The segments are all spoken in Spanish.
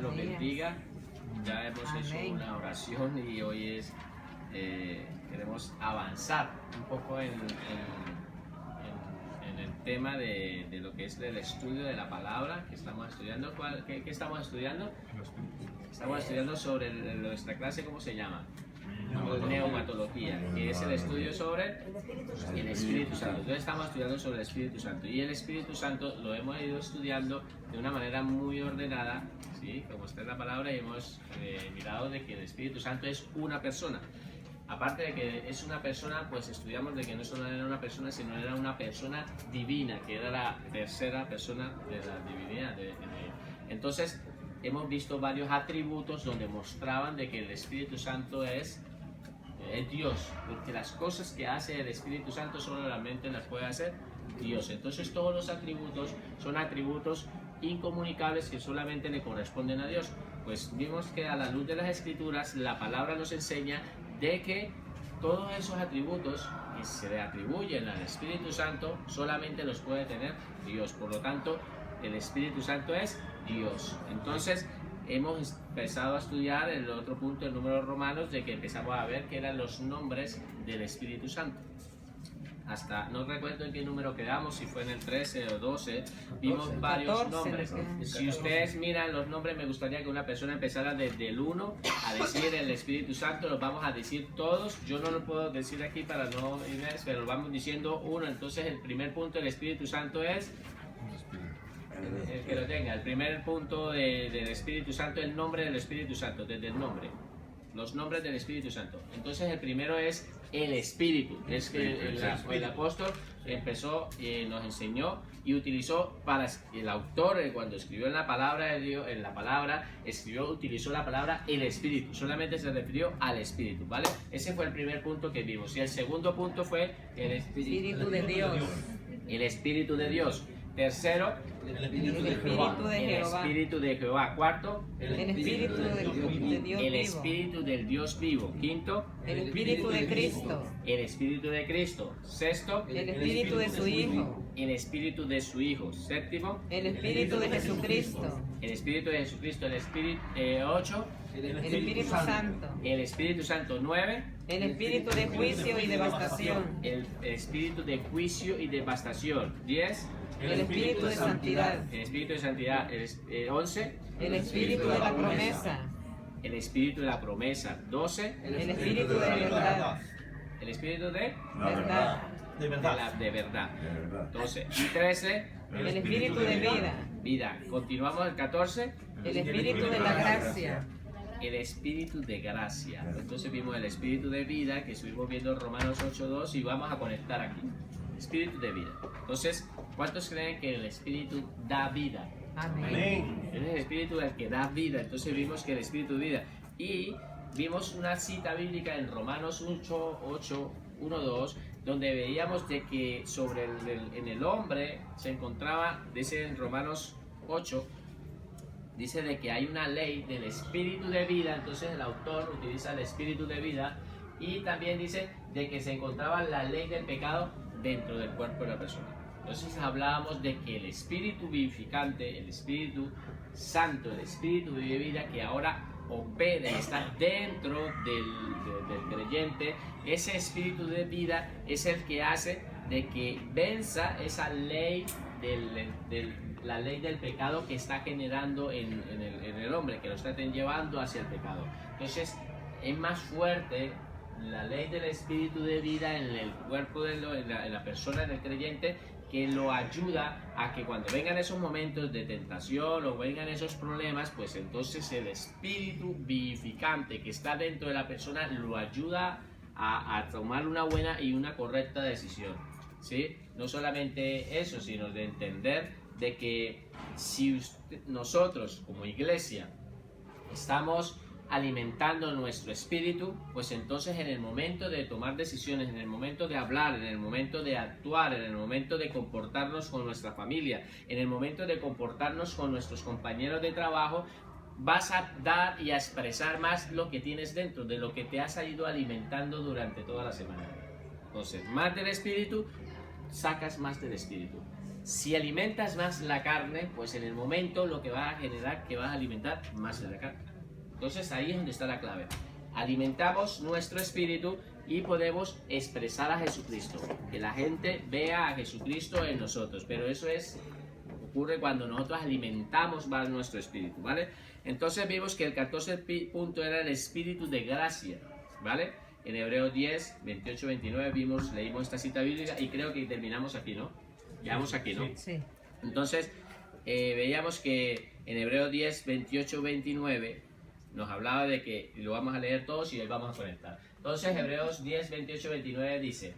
los bendiga. Ya hemos hecho Amén. una oración y hoy queremos avanzar un poco en el tema de lo que es el estudio de la palabra que estamos estudiando. ¿Qué estamos estudiando? Estamos estudiando sobre nuestra clase, ¿cómo se llama? Neumatología, que es el estudio sobre el Espíritu Santo. Entonces estamos estudiando sobre el Espíritu Santo, y el Espíritu Santo lo hemos ido estudiando de una manera muy ordenada, ¿sí? Como está en la palabra, y hemos mirado de que el Espíritu Santo es una persona. Aparte de que es una persona, pues estudiamos de que no solo era una persona, sino era una persona divina, que era la tercera persona de la divinidad. Entonces hemos visto varios atributos donde mostraban de que el Espíritu Santo es Dios, porque las cosas que hace el Espíritu Santo solamente las puede hacer Dios. Entonces todos los atributos son atributos incomunicables que solamente le corresponden a Dios. Pues vimos que a la luz de las Escrituras la palabra nos enseña de que todos esos atributos que se le atribuyen al Espíritu Santo solamente los puede tener Dios. Por lo tanto, el Espíritu Santo es Dios. Entonces hemos empezado a estudiar el otro punto, el número de Romanos, de que empezamos a ver que eran los nombres del Espíritu Santo. Hasta, no recuerdo en qué número quedamos, si fue en el 13 o 12, vimos varios 14, nombres. Si ustedes miran los nombres, me gustaría que una persona empezara desde el 1 a decir el Espíritu Santo. Los vamos a decir todos. Yo no lo puedo decir aquí para no irme, pero lo vamos diciendo uno. Entonces el primer punto del Espíritu Santo es... El que lo tenga, el primer punto del Espíritu Santo, el nombre del Espíritu Santo, desde el nombre, los nombres del Espíritu Santo. Entonces el primero es el Espíritu. Es que el apóstol empezó y nos enseñó y utilizó para el autor, cuando escribió en la palabra de Dios, utilizó la palabra el Espíritu, solamente se refirió al Espíritu, ¿vale? Ese fue el primer punto que vimos. Y el segundo punto fue el Espíritu de Dios. El Espíritu de Dios. Tercero, El Espíritu de Jehová. el Espíritu de Jehová. Cuarto, El Espíritu de Dios el vivo. Espíritu del Dios vivo. Quinto, El Espíritu de Cristo. el Espíritu de Cristo. Sexto, El Espíritu de su Hijo. el Espíritu de su Hijo. Séptimo, El Espíritu de Jesucristo. el Espíritu de Jesucristo. El Espíritu, ocho, El Espíritu Santo. el Espíritu Santo. Nueve, El Espíritu de juicio y devastación. el Espíritu de juicio y devastación. 10, El Espíritu de santidad. el Espíritu de santidad. 11, El Espíritu de la promesa. el Espíritu de la promesa. 12, El Espíritu de verdad. el Espíritu de Verdad. De de verdad. 12 y 13, El Espíritu de vida. vida. Continuamos el 14, El Espíritu de la gracia. el Espíritu de gracia. Entonces vimos el Espíritu de vida, que estuvimos viendo en Romanos 8:2, y vamos a conectar aquí. Espíritu de vida. Entonces, ¿cuántos creen que el Espíritu da vida? Amén. Es el Espíritu el que da vida. Entonces vimos que el Espíritu de vida. Y vimos una cita bíblica en Romanos 8, 1, 2, donde veíamos de que en el hombre se encontraba, dice en Romanos 8, dice de que hay una ley del Espíritu de vida. Entonces el autor utiliza el Espíritu de vida, y también dice de que se encontraba la ley del pecado dentro del cuerpo de la persona. Entonces hablábamos de que el Espíritu vivificante, el Espíritu Santo, el Espíritu de vida que ahora opera y está dentro del creyente, ese Espíritu de vida es el que hace de que venza esa ley la ley del pecado que está generando en el hombre, que lo está llevando hacia el pecado. Entonces es más fuerte la ley del Espíritu de vida en el cuerpo en la persona, en el creyente, que lo ayuda a que cuando vengan esos momentos de tentación o vengan esos problemas, pues entonces el Espíritu vivificante que está dentro de la persona lo ayuda a tomar una buena y una correcta decisión, ¿sí? No solamente eso, sino de entender de que si nosotros como iglesia estamos alimentando nuestro espíritu, pues entonces en el momento de tomar decisiones, en el momento de hablar, en el momento de actuar, en el momento de comportarnos con nuestra familia, en el momento de comportarnos con nuestros compañeros de trabajo, vas a dar y a expresar más lo que tienes dentro, de lo que te has ido alimentando durante toda la semana. Entonces, más del espíritu, sacas más del espíritu. Si alimentas más la carne, pues en el momento lo que va a generar que vas a alimentar más de la carne. Entonces ahí es donde está la clave. Alimentamos nuestro espíritu y podemos expresar a Jesucristo, que la gente vea a Jesucristo en nosotros, pero eso ocurre cuando nosotros alimentamos más nuestro espíritu, ¿vale? Entonces vimos que el 14 punto era el espíritu de gracia, ¿vale? En Hebreos 10, 28, 29 leímos esta cita bíblica y creo que terminamos aquí, ¿no? Llegamos aquí, ¿no? Sí. Entonces veíamos que en Hebreos 10, 28, 29 nos hablaba de que, y lo vamos a leer todos y ahí vamos a conectar. Entonces Hebreos 10, 28, 29 dice: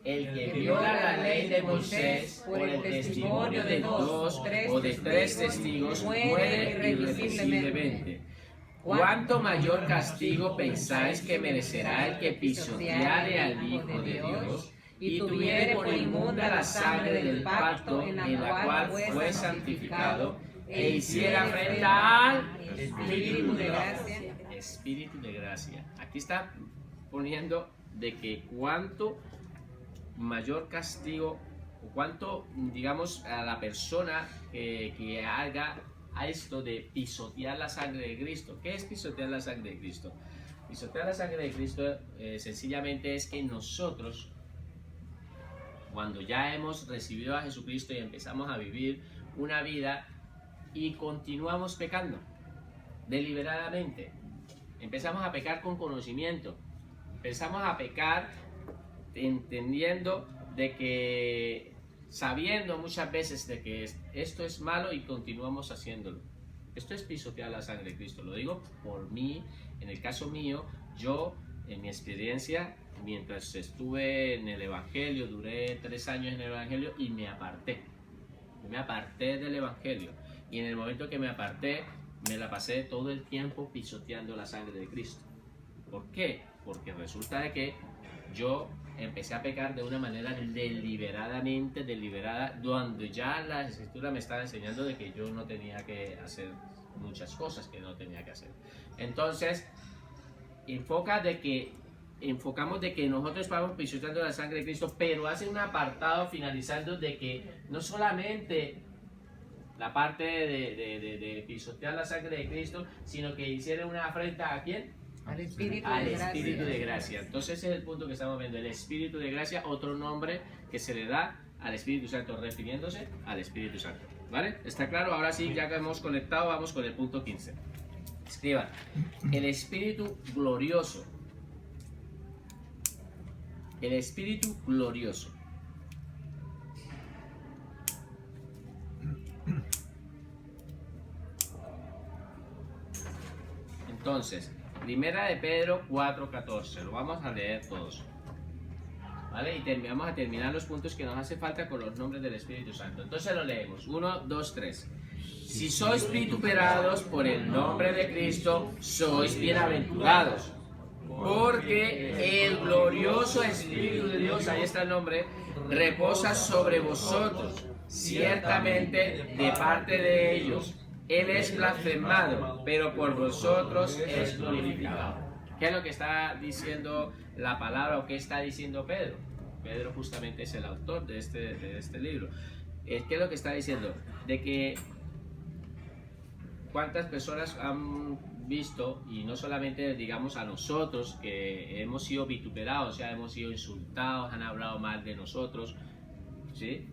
el que viola la ley de Moisés por el testimonio de dos o de tres testigos muere irremisiblemente. ¿Cuánto mayor castigo pensáis que merecerá el que pisoteare al Hijo de Dios y tuviere por inmunda la sangre del pacto en la cual fue santificado e hiciera afrenta al Espíritu de gracia? Espíritu de gracia. Aquí está poniendo de que cuánto mayor castigo o cuánto, digamos, a la persona que haga a esto de pisotear la sangre de Cristo. ¿Qué es pisotear la sangre de Cristo? Pisotear la sangre de Cristo sencillamente es que nosotros, cuando ya hemos recibido a Jesucristo y empezamos a vivir una vida y continuamos pecando deliberadamente, empezamos a pecar con conocimiento, empezamos a pecar entendiendo de que, sabiendo muchas veces de que esto es malo y continuamos haciéndolo. Esto es pisotear la sangre de Cristo. Lo digo por mí, en el caso mío, yo en mi experiencia, mientras estuve en el Evangelio, duré 3 años en el Evangelio y me aparté del Evangelio, y en el momento que me aparté, me la pasé todo el tiempo pisoteando la sangre de Cristo. ¿Por qué? Porque resulta de que yo empecé a pecar de una manera deliberada, donde ya la Escritura me estaba enseñando de que yo no tenía que hacer muchas cosas que no tenía que hacer. Entonces, enfocamos de que nosotros vamos pisoteando la sangre de Cristo, pero hace un apartado finalizando de que no solamente la parte de pisotear la sangre de Cristo, sino que hicieron una afrenta ¿a quién? Al Espíritu de gracia. Entonces ese es el punto que estamos viendo, el Espíritu de gracia, otro nombre que se le da al Espíritu Santo, refiriéndose al Espíritu Santo. ¿Vale? ¿Está claro? Ahora sí, ya que hemos conectado, vamos con el punto 15. Escriban: el Espíritu glorioso. El Espíritu glorioso. Entonces, Primera de Pedro 4:14, lo vamos a leer todos, ¿vale? Y vamos a terminar los puntos que nos hace falta con los nombres del Espíritu Santo. Entonces lo leemos, 1, 2, 3. Si sois vituperados por el nombre de Cristo, sois bienaventurados, porque el glorioso Espíritu de Dios, ahí está el nombre, reposa sobre vosotros, ciertamente de parte de ellos. Él es blasfemado, pero por vosotros es glorificado. ¿Qué es lo que está diciendo la palabra o qué está diciendo Pedro? Pedro justamente es el autor de este libro. ¿Qué es lo que está diciendo? De que cuántas personas han visto, y no solamente digamos a nosotros que hemos sido vituperados, o sea, hemos sido insultados, han hablado mal de nosotros, ¿sí?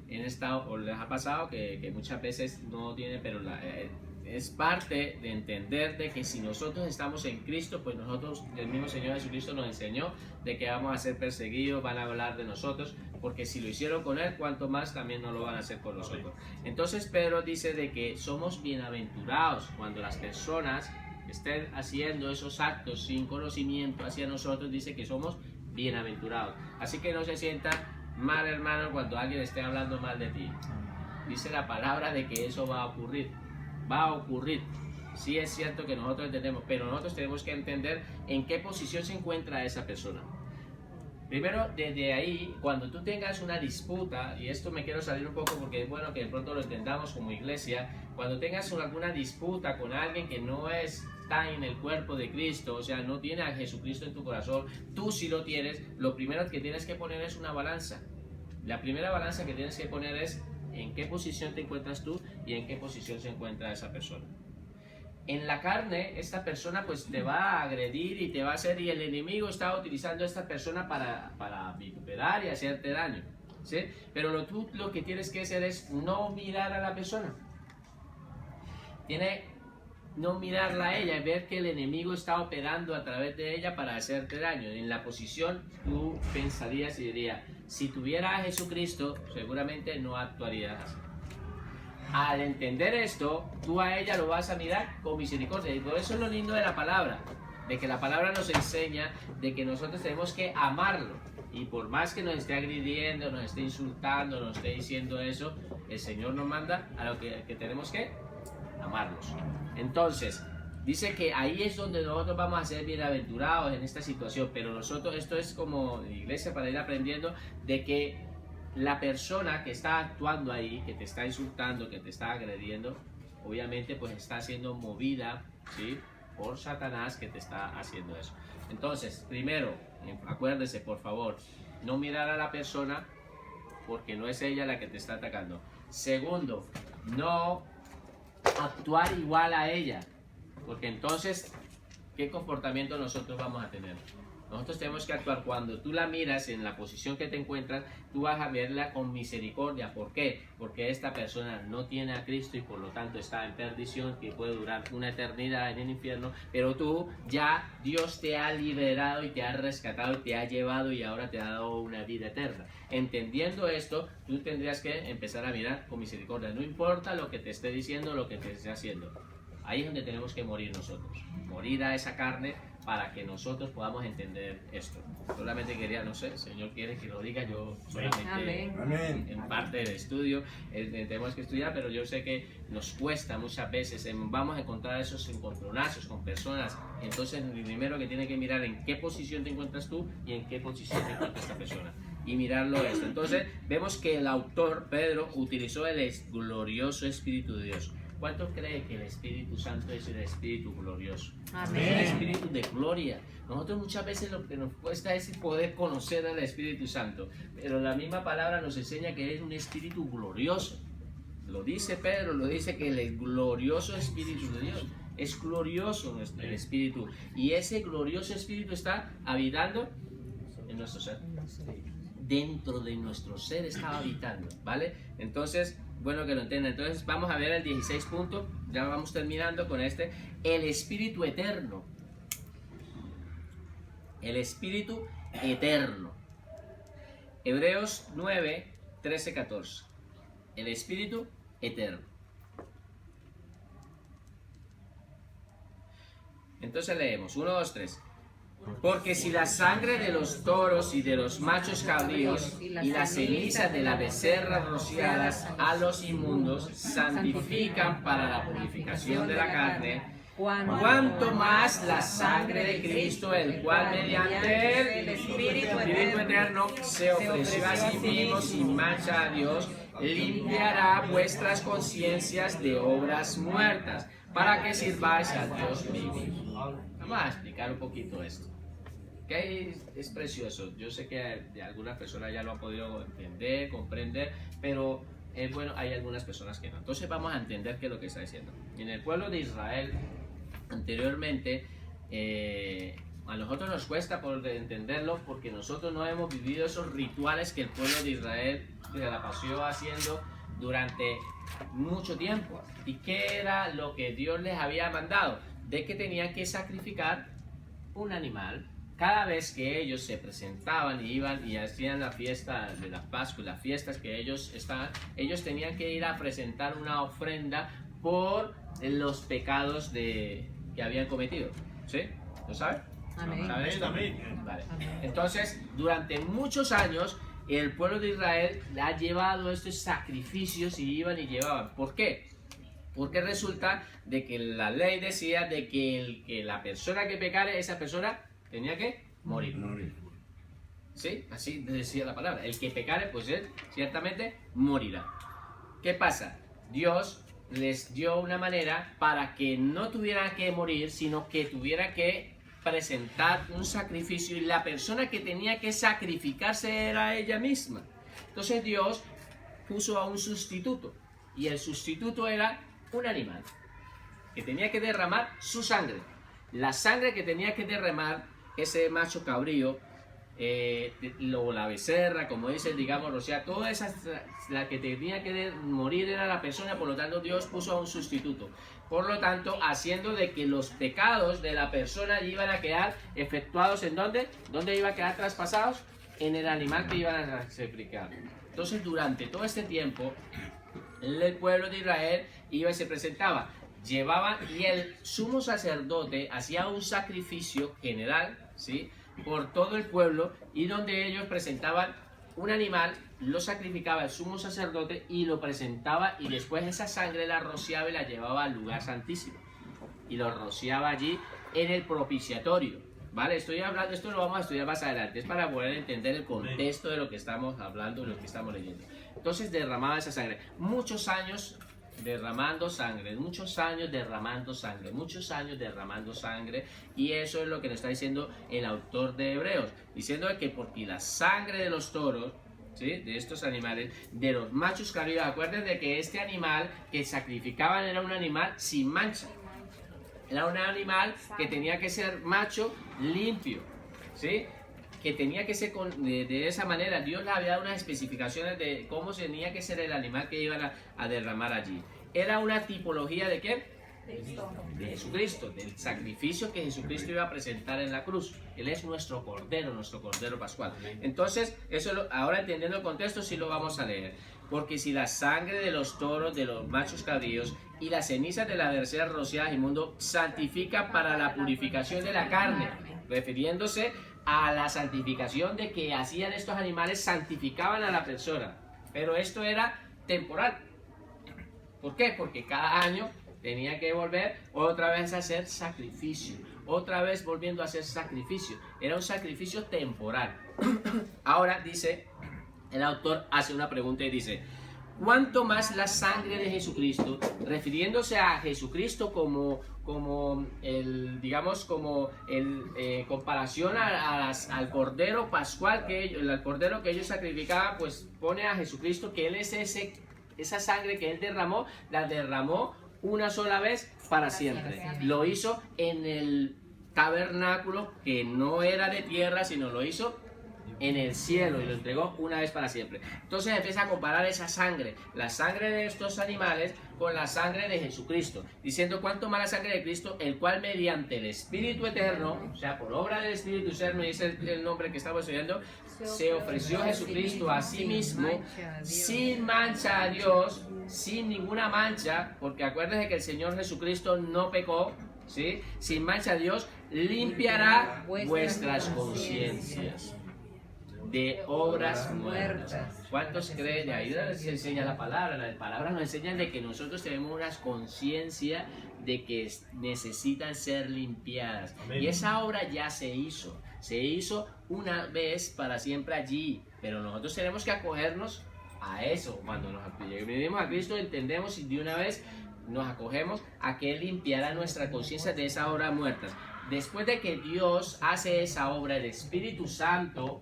O les ha pasado que muchas veces no tiene, pero es parte de entender de que si nosotros estamos en Cristo, pues nosotros, el mismo Señor Jesucristo nos enseñó de que vamos a ser perseguidos, van a hablar de nosotros, porque si lo hicieron con Él, cuanto más también no lo van a hacer con nosotros. Entonces Pedro dice de que somos bienaventurados cuando las personas estén haciendo esos actos sin conocimiento hacia nosotros, dice que somos bienaventurados. Así que no se sientan mal, hermano, cuando alguien esté hablando mal de ti. Dice la palabra de que eso va a ocurrir. Va a ocurrir. Sí es cierto que nosotros entendemos, pero nosotros tenemos que entender en qué posición se encuentra esa persona. Primero, desde ahí, cuando tú tengas una disputa, y esto me quiero salir un poco porque es bueno que de pronto lo entendamos como iglesia, cuando tengas alguna disputa con alguien que no está en el cuerpo de Cristo, o sea, no tiene a Jesucristo en tu corazón, tú sí lo tienes, lo primero que tienes que poner es una balanza. La primera balanza que tienes que poner es en qué posición te encuentras tú y en qué posición se encuentra esa persona. En la carne, esta persona pues te va a agredir y te va a hacer, y el enemigo está utilizando a esta persona para vituperar y hacerte daño, ¿sí? Pero tú lo que tienes que hacer es no mirar a la persona. No mirarla a ella y ver que el enemigo está operando a través de ella para hacerte daño. En la posición tú pensarías y dirías, si tuviera a Jesucristo, seguramente no actuarías así. Al entender esto, tú a ella lo vas a mirar con misericordia. Y por eso es lo lindo de la palabra, de que la palabra nos enseña de que nosotros tenemos que amarlo. Y por más que nos esté agrediendo, nos esté insultando, nos esté diciendo eso, el Señor nos manda a lo que tenemos que amarlos. Entonces, dice que ahí es donde nosotros vamos a ser bienaventurados en esta situación. Pero nosotros, esto es como iglesia para ir aprendiendo de que la persona que está actuando ahí, que te está insultando, que te está agrediendo, obviamente pues está siendo movida, ¿sí?, por Satanás, que te está haciendo eso. Entonces, primero, acuérdese por favor, no mirar a la persona porque no es ella la que te está atacando. Segundo, no actuar igual a ella, porque entonces, ¿qué comportamiento nosotros vamos a tener? Nosotros tenemos que actuar cuando tú la miras en la posición que te encuentras, tú vas a verla con misericordia. ¿Por qué? Porque esta persona no tiene a Cristo y por lo tanto está en perdición, que puede durar una eternidad en el infierno, pero tú ya, Dios te ha liberado y te ha rescatado y te ha llevado y ahora te ha dado una vida eterna. Entendiendo esto, tú tendrías que empezar a mirar con misericordia. No importa lo que te esté diciendo, lo que te esté haciendo. Ahí es donde tenemos que morir nosotros. Morir a esa carne para que nosotros podamos entender esto. Solamente quería, no sé, el Señor quiere que lo diga, yo solamente en parte del estudio, tenemos que estudiar, pero yo sé que nos cuesta muchas veces, vamos a encontrar esos encontronazos con personas. Entonces, primero que tiene que mirar en qué posición te encuentras tú y en qué posición te encuentra esta persona. Y mirarlo esto. Entonces, vemos que el autor, Pedro, utilizó el glorioso Espíritu de Dios. ¿Cuántos creen que el Espíritu Santo es el Espíritu glorioso? Amén. Es el Espíritu de gloria. Nosotros muchas veces lo que nos cuesta es poder conocer al Espíritu Santo, pero la misma palabra nos enseña que es un Espíritu glorioso. Lo dice Pedro, lo dice que el glorioso Espíritu de Dios es glorioso el Espíritu, y ese glorioso Espíritu está habitando en nuestro ser. Dentro de nuestro ser está habitando, ¿vale? Entonces, bueno que lo entiendan. Entonces vamos a ver el 16 punto, ya vamos terminando con este, el Espíritu Eterno. El Espíritu Eterno. Hebreos 9, 13, 14. El Espíritu Eterno. Entonces leemos, 1, 2, 3. Porque si la sangre de los toros y de los machos cabríos y las cenizas de la becerra rociadas a los inmundos santifican para la purificación de la carne, cuanto más la sangre de Cristo, el cual mediante el Espíritu Eterno se ofreció a sí mismo sin mancha a Dios, limpiará vuestras conciencias de obras muertas, para que sirváis a Dios vivo. Vamos a explicar un poquito esto. Que es precioso. Yo sé que de algunas personas ya lo han podido entender, comprender, pero bueno, hay algunas personas que no. Entonces vamos a entender qué es lo que está diciendo. En el pueblo de Israel, anteriormente, a nosotros nos cuesta por entenderlo porque nosotros no hemos vivido esos rituales que el pueblo de Israel se la pasó haciendo durante mucho tiempo. ¿Y qué era lo que Dios les había mandado? De que tenían que sacrificar un animal cada vez que ellos se presentaban y iban y hacían la fiesta de la Pascua, las fiestas que ellos estaban, ellos tenían que ir a presentar una ofrenda por los pecados que habían cometido. ¿Sí? ¿Lo saben? Amén. ¿Saben esto? Amén. Vale. Entonces, durante muchos años, el pueblo de Israel ha llevado estos sacrificios y iban y llevaban. ¿Por qué? Porque resulta de que la ley decía de que la persona que pecare, esa persona tenía que morir. ¿Sí? Así decía la palabra. El que pecare, pues él ciertamente morirá. ¿Qué pasa? Dios les dio una manera para que no tuvieran que morir, sino que tuviera que presentar un sacrificio, y la persona que tenía que sacrificarse era ella misma. Entonces Dios puso a un sustituto. Y el sustituto era un animal que tenía que derramar su sangre. La sangre que tenía que derramar ese macho cabrío, la becerra, como dicen, digamos, o sea, toda esa, la que tenía que morir era la persona, por lo tanto Dios puso a un sustituto. Por lo tanto, haciendo de que los pecados de la persona iban a quedar efectuados ¿en dónde? ¿Dónde iban a quedar traspasados? En el animal que iban a sacrificar. Entonces, durante todo este tiempo, el pueblo de Israel iba y se presentaba, llevaban, y el sumo sacerdote hacía un sacrificio general, ¿sí?, por todo el pueblo, y donde ellos presentaban un animal, lo sacrificaba el sumo sacerdote y lo presentaba, y después esa sangre la rociaba y la llevaba al lugar santísimo y lo rociaba allí en el propiciatorio. Vale, estoy hablando, esto lo vamos a estudiar más adelante, es para poder entender el contexto de lo que estamos hablando, de lo que estamos leyendo. Entonces derramaba esa sangre, muchos años derramando sangre, muchos años derramando sangre, muchos años derramando sangre, y eso es lo que nos está diciendo el autor de Hebreos, diciendo que porque la sangre de los toros, ¿sí?, de estos animales, de los machos cabríos, acuérdense de que este animal que sacrificaban era un animal sin mancha, era un animal que tenía que ser macho limpio, ¿sí?, que tenía que ser de esa manera. Dios le había dado unas especificaciones de cómo tenía que ser el animal que iban a derramar allí. Era una tipología de ¿qué? De Jesucristo, del sacrificio que Jesucristo iba a presentar en la cruz. Él es nuestro Cordero Pascual. Entonces, eso ahora entendiendo el contexto, sí lo vamos a leer. Porque si la sangre de los toros, de los machos cabríos y las cenizas de la becerra rociadas inmundo santifica para la purificación de la carne, refiriéndose a la santificación de que hacían estos animales, santificaban a la persona, pero esto era temporal. ¿Por qué? Porque cada año tenía que volver otra vez a hacer sacrificio, otra vez volviendo a hacer sacrificio, era un sacrificio temporal. Ahora dice, el autor hace una pregunta y dice, ¿cuánto más la sangre de Jesucristo, refiriéndose a Jesucristo como el, digamos, como el comparación al Cordero Pascual, el Cordero que ellos sacrificaban, pues pone a Jesucristo que Él es esa sangre que Él derramó, la derramó una sola vez para siempre. Lo hizo en el tabernáculo que no era de tierra, sino lo hizo en el cielo y lo entregó una vez para siempre. Entonces empieza a comparar esa sangre, la sangre de estos animales con la sangre de Jesucristo, diciendo cuánto más la sangre de Cristo, el cual mediante el Espíritu Eterno, o sea, por obra del Espíritu Eterno, y ese es el nombre que estamos estudiando, se ofreció Jesucristo a sí mismo, sin mancha a Dios, sin ninguna mancha, porque acuérdense que el Señor Jesucristo no pecó, ¿sí?, sin mancha a Dios, limpiará vuestras conciencias de obras muertas. ¿Cuántos creen? Ahí nos enseña la palabra nos enseña de que nosotros tenemos una conciencia de que necesitan ser limpiadas. Amén. Y esa obra ya se hizo una vez para siempre allí, pero nosotros tenemos que acogernos a eso. Cuando nos venimos a Cristo, entendemos y de una vez nos acogemos a que Él limpiará nuestra conciencia de esa obra muerta. Después de que Dios hace esa obra, el Espíritu Santo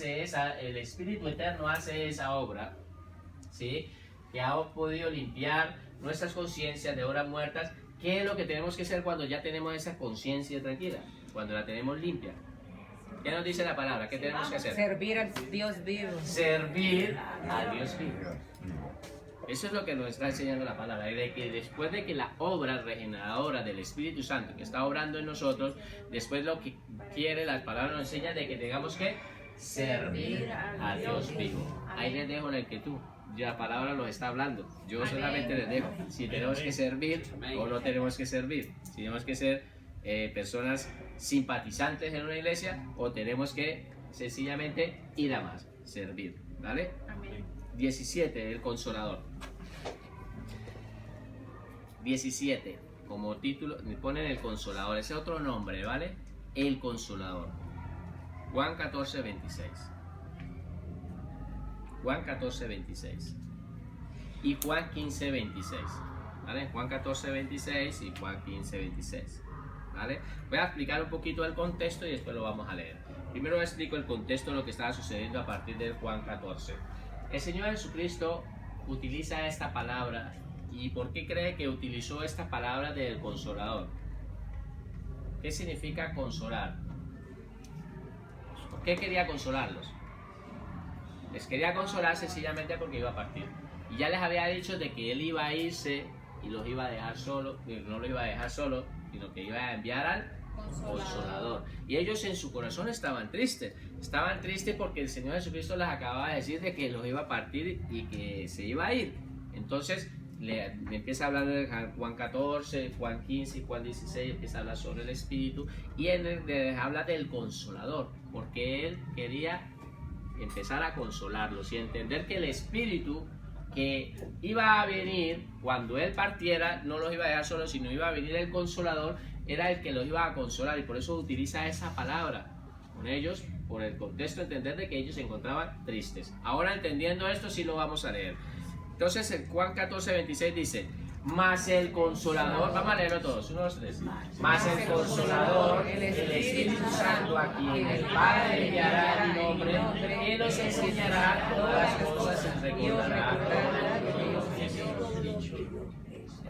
el Espíritu Eterno hace esa obra, ¿sí?, que ha podido limpiar nuestras conciencias de obras muertas. ¿Qué es lo que tenemos que hacer cuando ya tenemos esa conciencia tranquila? Cuando la tenemos limpia. ¿Qué nos dice la palabra? ¿Qué tenemos que hacer? Servir al Dios vivo. Servir al Dios vivo. Eso es lo que nos está enseñando la palabra, de que después de que la obra regeneradora del Espíritu Santo que está obrando en nosotros, después lo que quiere la palabra nos enseña de que tengamos que servir a Dios vivo. Ahí les dejo la inquietud, ya la palabra los está hablando, yo solamente les dejo si tenemos que servir o no tenemos que servir, si tenemos que ser personas simpatizantes en una iglesia o tenemos que sencillamente ir a más, servir, ¿vale? 17, el Consolador. 17, como título, me ponen el Consolador, ese otro nombre, ¿vale? El Consolador. Juan 14, 26. Juan 14, 26. Y Juan 15, 26. ¿Vale? Juan 14, 26 y Juan 15, 26. ¿Vale? Voy a explicar un poquito el contexto y después lo vamos a leer. Primero explico el contexto de lo que estaba sucediendo a partir del Juan 14. El Señor Jesucristo utiliza esta palabra y por qué cree que utilizó esta palabra del consolador? ¿Qué significa consolar? ¿Por qué quería consolarlos? Les quería consolar sencillamente porque iba a partir. Y ya les había dicho de que él iba a irse y los iba a dejar solos, no los iba a dejar solos, sino que iba a enviar al Consolador. Y ellos en su corazón estaban tristes porque el Señor Jesucristo les acababa de decir de que los iba a partir y que se iba a ir. Entonces le empieza a hablar de Juan 14, Juan 15 y Juan 16, empieza a hablar sobre el Espíritu y les habla del Consolador, porque él quería empezar a consolarlos y entender que el Espíritu que iba a venir cuando él partiera no los iba a dejar solos, sino iba a venir el Consolador, era el que los iba a consolar, y por eso utiliza esa palabra con ellos, por el contexto, entender de que ellos se encontraban tristes. Ahora, entendiendo esto, sí lo vamos a leer. Entonces en Juan 14, 26 dice: mas el Consolador, vamos a leerlo todos, 1, 2, 3. Mas el Consolador, el Espíritu Santo, a quien el Padre enviará en mi nombre, Él os enseñará todas las cosas y recordará todo lo que os he dicho.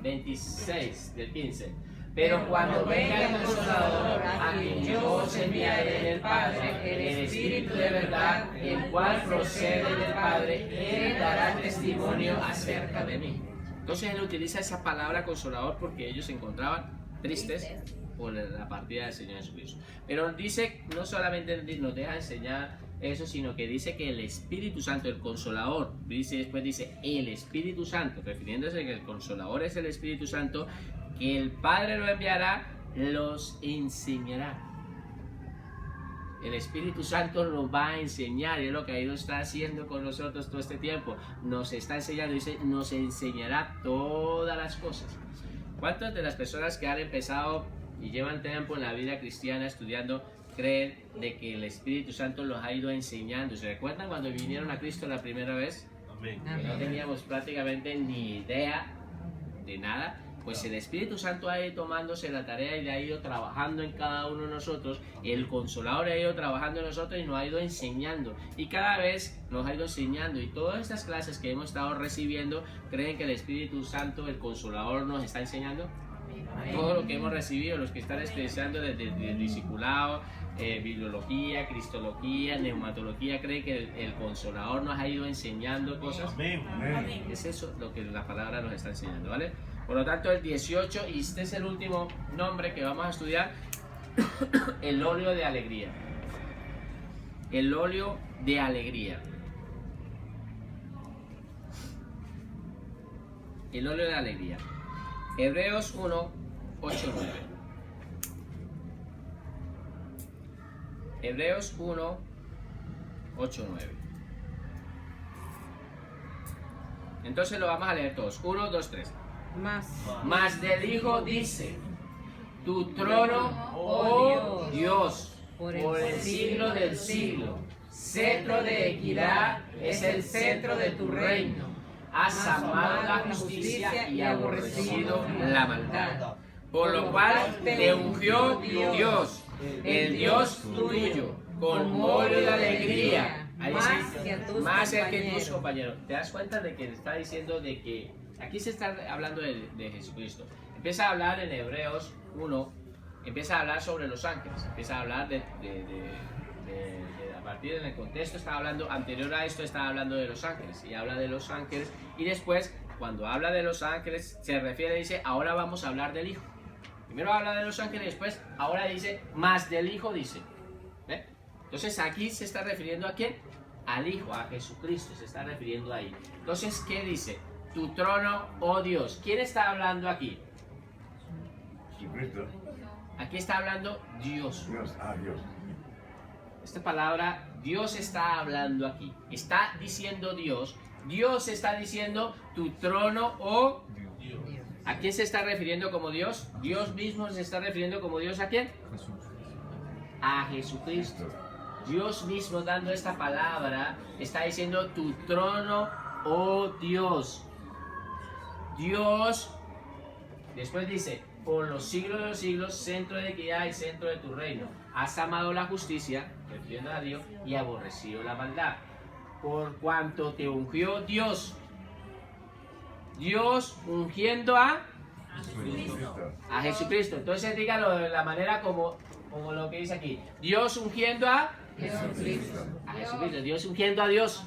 26 del 15. Pero cuando venga el Consolador, a quien yo os enviaré del Padre, el Espíritu de verdad, el cual procede del Padre, Él dará testimonio acerca de mí. Entonces él utiliza esa palabra consolador porque ellos se encontraban tristes por la partida del Señor Jesucristo. Pero dice, no solamente nos deja enseñar eso, sino que dice que el Espíritu Santo, el Consolador, después dice el Espíritu Santo, refiriéndose a que el Consolador es el Espíritu Santo, que el Padre lo enviará, los enseñará. El Espíritu Santo nos va a enseñar, y es lo que Él está haciendo con nosotros todo este tiempo. Nos está enseñando, dice, nos enseñará todas las cosas. ¿Cuántas de las personas que han empezado y llevan tiempo en la vida cristiana estudiando creen de que el Espíritu Santo los ha ido enseñando? ¿Se recuerdan cuando vinieron a Cristo la primera vez? Amén. Que no teníamos prácticamente ni idea de nada. Pues el Espíritu Santo ha ido tomándose la tarea y ha ido trabajando en cada uno de nosotros. El Consolador ha ido trabajando en nosotros y nos ha ido enseñando. Y cada vez nos ha ido enseñando. Y todas estas clases que hemos estado recibiendo, ¿creen que el Espíritu Santo, el Consolador, nos está enseñando? Todo lo que hemos recibido, los que están estudiando desde el discipulado, bibliología, cristología, neumatología, ¿creen que el Consolador nos ha ido enseñando cosas? Amén. Es eso lo que la palabra nos está enseñando, ¿vale? Por lo tanto, el 18, y este es el último nombre que vamos a estudiar, el óleo de alegría. El óleo de alegría. El óleo de alegría. Hebreos 1, 8, 9. Hebreos 1, 8, 9. Entonces lo vamos a leer todos. 1, 2, 3. Mas del Hijo dice: tu trono, oh Dios, por el siglo del siglo, cetro de equidad es el cetro de tu reino. Has amado la justicia y aborrecido la maldad. Por lo cual te ungió Dios, el Dios tuyo, con óleo de alegría. Ahí más que tus compañeros. ¿Te das cuenta de que está diciendo de que aquí se está hablando de Jesucristo? Empieza a hablar en Hebreos 1, empieza a hablar sobre los ángeles, empieza a hablar a partir del contexto, estaba hablando, anterior a esto estaba hablando de los ángeles, y habla de los ángeles, y después, cuando habla de los ángeles, se refiere, dice, ahora vamos a hablar del Hijo. Primero habla de los ángeles, después, ahora dice, más del Hijo, dice. ¿Ve? Entonces aquí se está refiriendo a quién? Al Hijo, a Jesucristo, se está refiriendo ahí. Entonces, ¿qué dice? Tu trono, oh Dios. ¿Quién está hablando aquí? Jesucristo. Aquí está hablando Dios. Dios. Esta palabra, Dios está hablando aquí. Está diciendo Dios. Dios está diciendo tu trono, oh Dios. ¿A quién se está refiriendo como Dios? Dios mismo se está refiriendo como Dios. ¿A quién? A Jesucristo. Dios mismo dando esta palabra está diciendo tu trono, oh Dios. Dios, después dice, por los siglos de los siglos, centro de equidad y centro de tu reino. Has amado la justicia, refiriendo a Dios, y aborrecido la maldad. Por cuanto te ungió Dios, Dios ungiendo a Jesucristo. Entonces dígalo de la manera como lo que dice aquí. Dios ungiendo a Jesucristo. Dios ungiendo a Dios.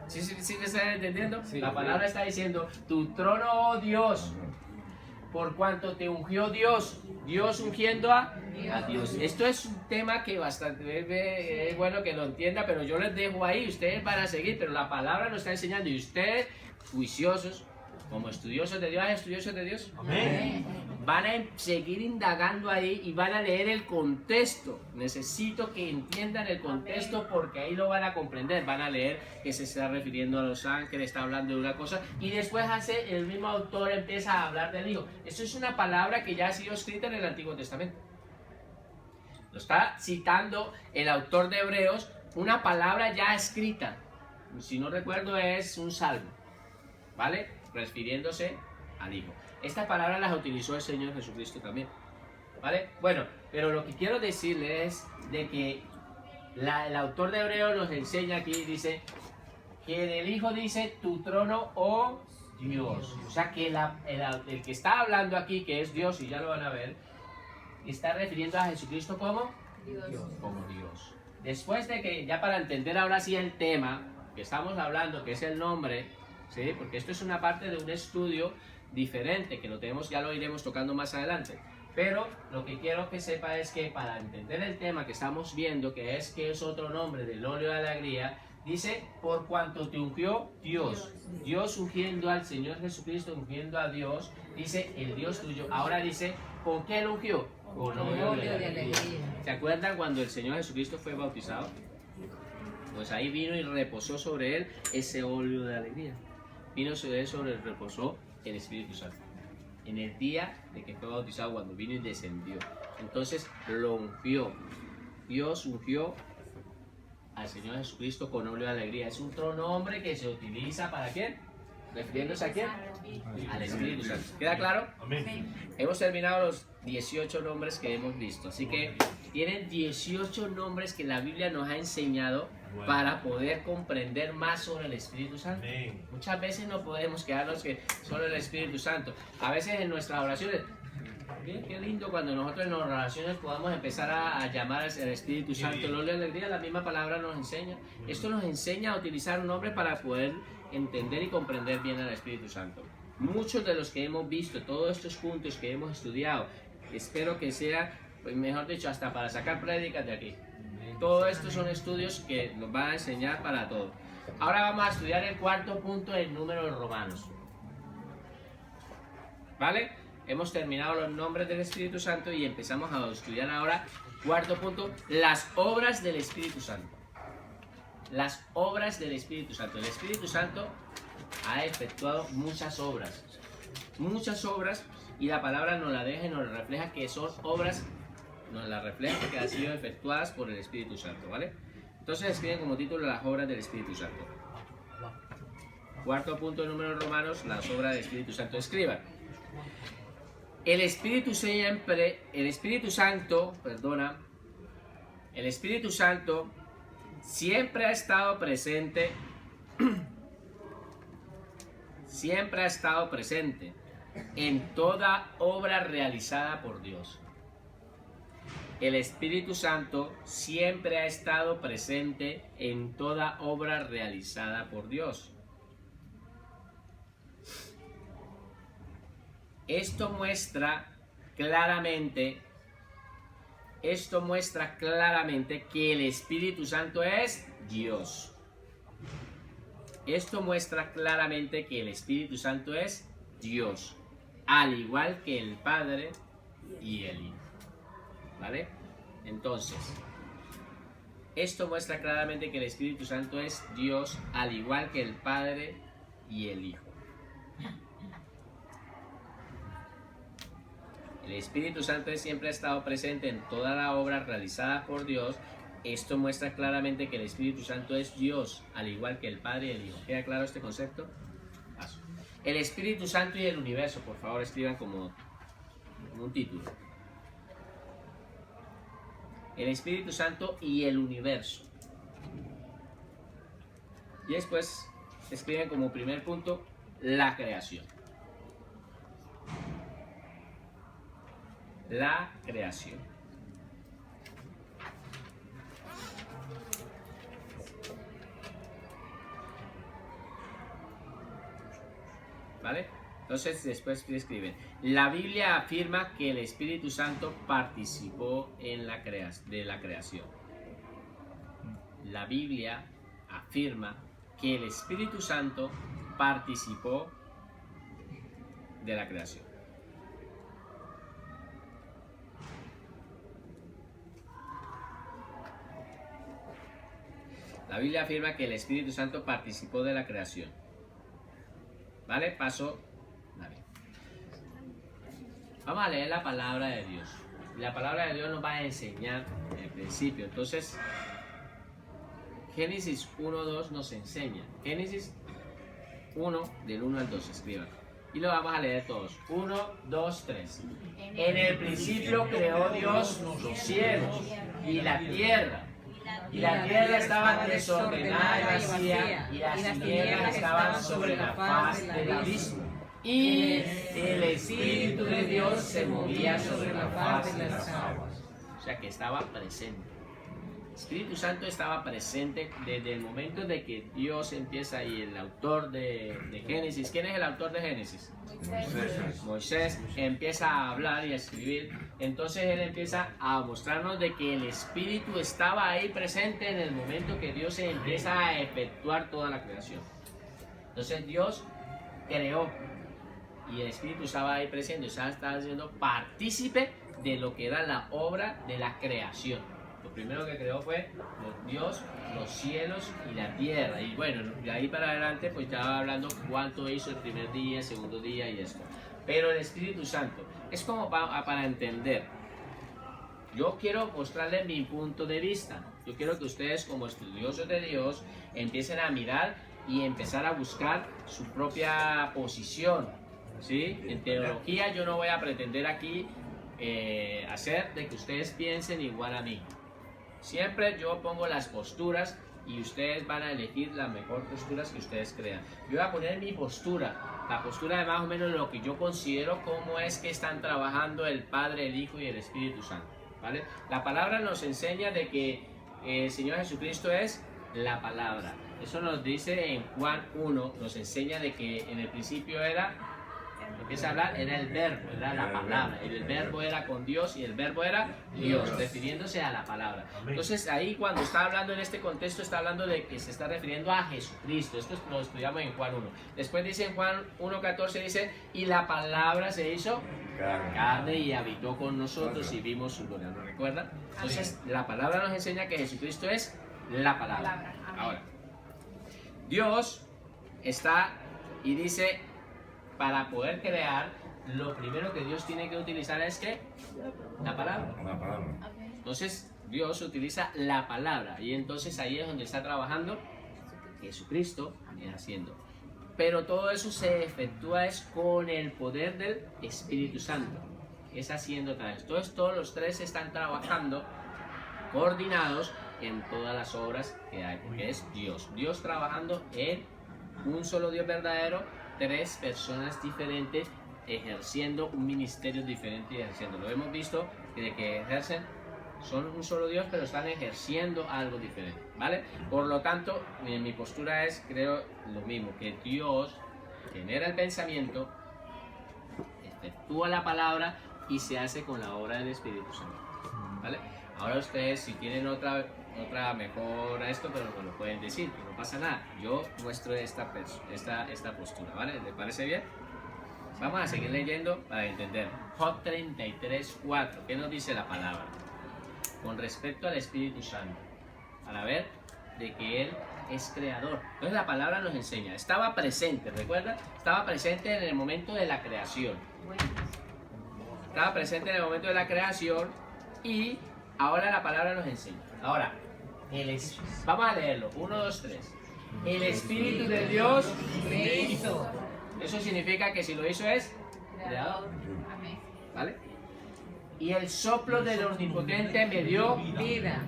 ¿Sí me están entendiendo? Sí. La palabra está diciendo, tu trono, oh Dios, por cuanto te ungió Dios. Dios ungiendo a Dios. Esto es un tema que bastante es bueno que lo entienda, pero yo les dejo ahí, ustedes van a seguir, pero la palabra nos está enseñando y ustedes, juiciosos, como estudiosos de Dios, Amén. van a seguir indagando ahí y van a leer el contexto. Necesito que entiendan el contexto porque ahí lo van a comprender. Van a leer que se está refiriendo a los ángeles, está hablando de una cosa y después el mismo autor empieza a hablar del Hijo. Esto es una palabra que ya ha sido escrita en el Antiguo Testamento. Lo está citando el autor de Hebreos, una palabra ya escrita. Si no recuerdo es un salmo, ¿vale? Refiriéndose al Hijo. Estas palabras las utilizó el Señor Jesucristo también, ¿vale? Bueno, pero lo que quiero decirles es de que el autor de Hebreos nos enseña aquí, dice, que en el Hijo dice, tu trono, oh Dios. O sea que el que está hablando aquí, que es Dios, y ya lo van a ver, está refiriendo a Jesucristo como Dios. Después de que, ya para entender ahora sí el tema que estamos hablando, que es el nombre, ¿sí? Porque esto es una parte de un estudio diferente, que ya lo iremos tocando más adelante. Pero lo que quiero que sepa es que para entender el tema que estamos viendo, que es otro nombre del óleo de alegría, dice, por cuanto te ungió Dios. Dios ungiendo al Señor Jesucristo, ungiendo a Dios, dice, el Dios tuyo. Ahora dice, ¿con qué lo ungió? Con óleo de alegría. ¿Se acuerdan cuando el Señor Jesucristo fue bautizado? Pues ahí vino y reposó sobre él ese óleo de alegría. Vino sobre él, reposó el Espíritu Santo. En el día de que fue bautizado, cuando vino y descendió. Entonces lo ungió. Dios ungió al Señor Jesucristo con óleo de alegría. Es un pronombre que se utiliza ¿para quién? ¿Refiriéndose a quién? Al Espíritu Santo. ¿Queda claro? Amén. Hemos terminado los 18 nombres que hemos visto. Así que tienen 18 nombres que la Biblia nos ha enseñado para poder comprender más sobre el Espíritu Santo. Muchas veces no podemos quedarnos que solo el Espíritu Santo. A veces en nuestras oraciones, qué lindo cuando nosotros en nuestras oraciones podamos empezar a llamar al Espíritu Santo. El óleo de alegría, la misma palabra nos enseña. Esto nos enseña a utilizar un nombre para poder entender y comprender bien al Espíritu Santo. Muchos de los que hemos visto, todos estos puntos que hemos estudiado, espero que sea, pues mejor dicho, hasta para sacar prédicas de aquí. Todo esto son estudios que nos van a enseñar para todo. Ahora vamos a estudiar el cuarto punto del número de Romanos. ¿Vale? Hemos terminado los nombres del Espíritu Santo y empezamos a estudiar ahora, cuarto punto, las obras del Espíritu Santo. Las obras del Espíritu Santo. El Espíritu Santo ha efectuado muchas obras, y la palabra nos la deja y nos refleja que son obras, nos la refleja que han sido efectuadas por el Espíritu Santo, ¿vale? Entonces escriben como título las obras del Espíritu Santo. Cuarto punto del número de Romanos, las obras del Espíritu Santo. Escriban. El Espíritu Santo siempre ha estado presente en toda obra realizada por Dios. El Espíritu Santo siempre ha estado presente en toda obra realizada por Dios. Esto muestra claramente que el Espíritu Santo es Dios. Esto muestra claramente que el Espíritu Santo es Dios, al igual que el Padre y el Hijo. ¿Vale? Entonces, esto muestra claramente que el Espíritu Santo es Dios, al igual que el Padre y el Hijo. El Espíritu Santo siempre ha estado presente en toda la obra realizada por Dios. Esto muestra claramente que el Espíritu Santo es Dios, al igual que el Padre y el Hijo. ¿Queda claro este concepto? Paso. El Espíritu Santo y el universo, por favor, escriban como un título. El Espíritu Santo y el universo. Y después escriben como primer punto la creación. La creación. ¿Vale? Entonces después escriben, la Biblia afirma que el Espíritu Santo participó en de la creación. La Biblia afirma que el Espíritu Santo participó de la creación. La Biblia afirma que el Espíritu Santo participó de la creación. ¿Vale? Paso. Vale. Vamos a leer la palabra de Dios. La palabra de Dios nos va a enseñar el principio. Entonces, Génesis 1:2 nos enseña. Génesis 1, del 1 al 2, escriban. Y lo vamos a leer todos. 1, 2, 3. En el principio creó Dios los cielos y la tierra. Y la tierra estaba desordenada y vacía, y las tinieblas estaban sobre la faz del abismo. Y el Espíritu de Dios se movía sobre la faz de las aguas. O sea que estaba presente. El Espíritu Santo estaba presente desde el momento de que Dios empieza, y el autor de Génesis. ¿Quién es el autor de Génesis? Moisés empieza a hablar y a escribir. Entonces él empieza a mostrarnos de que el Espíritu estaba ahí presente en el momento que Dios empieza a efectuar toda la creación. Entonces Dios creó y el Espíritu estaba ahí presente, o sea, estaba siendo partícipe de lo que era la obra de la creación. Lo primero que creó fue Dios, los cielos y la tierra. Y bueno, de ahí para adelante pues estaba hablando cuánto hizo el primer día, el segundo día y esto. Pero el Espíritu Santo es como para entender. Yo quiero mostrarles mi punto de vista. Yo quiero que ustedes, como estudiosos de Dios, empiecen a mirar y empezar a buscar su propia posición, ¿sí? En teología yo no voy a pretender aquí hacer de que ustedes piensen igual a mí. Siempre yo pongo las posturas y ustedes van a elegir las mejores posturas que ustedes crean. Yo voy a poner mi postura, la postura de más o menos lo que yo considero cómo es que están trabajando el Padre, el Hijo y el Espíritu Santo, ¿vale? La palabra nos enseña de que el Señor Jesucristo es la palabra. Eso nos dice en Juan 1, nos enseña de que en el principio empieza a hablar, era el verbo, era la palabra. El verbo era con Dios y el verbo era Dios, refiriéndose a la palabra. Entonces ahí cuando está hablando en este contexto, está hablando de que se está refiriendo a Jesucristo. Esto lo estudiamos en Juan 1. Después dice en Juan 1:14, dice, y la palabra se hizo carne y habitó con nosotros y vimos su gloria. ¿Lo recuerdan? Entonces la palabra nos enseña que Jesucristo es la palabra. Ahora, Dios está y dice, para poder crear, lo primero que Dios tiene que utilizar es ¿qué? La palabra. Entonces Dios utiliza la palabra y entonces ahí es donde está trabajando Jesucristo haciendo. Pero todo eso se efectúa es con el poder del Espíritu Santo. Es haciendo otra vez. Entonces todos los tres están trabajando coordinados en todas las obras que hay, porque es Dios. Dios trabajando en un solo Dios verdadero, tres personas diferentes ejerciendo un ministerio diferente y ejerciendo. Lo hemos visto que ejercen, son un solo Dios, pero están ejerciendo algo diferente, ¿vale? Por lo tanto, mi postura es, creo, lo mismo, que Dios genera el pensamiento, efectúa la palabra y se hace con la obra del Espíritu Santo, ¿vale? Ahora ustedes, si tienen otra mejor a esto, pero me lo pueden decir, no pasa nada. Yo muestro esta postura, ¿vale? ¿Les parece bien? Vamos a seguir leyendo para entender. Job 33:4. ¿Qué nos dice la palabra? Con respecto al Espíritu Santo, para ver de que Él es creador. Entonces la palabra nos enseña. Estaba presente, ¿recuerda? Estaba presente en el momento de la creación. Estaba presente en el momento de la creación y ahora la palabra nos enseña. Ahora, vamos a leerlo. 1, 2, 3. El Espíritu de Dios me hizo. Eso significa que si lo hizo es creador. ¿Vale? Y el soplo del Omnipotente me dio Vida.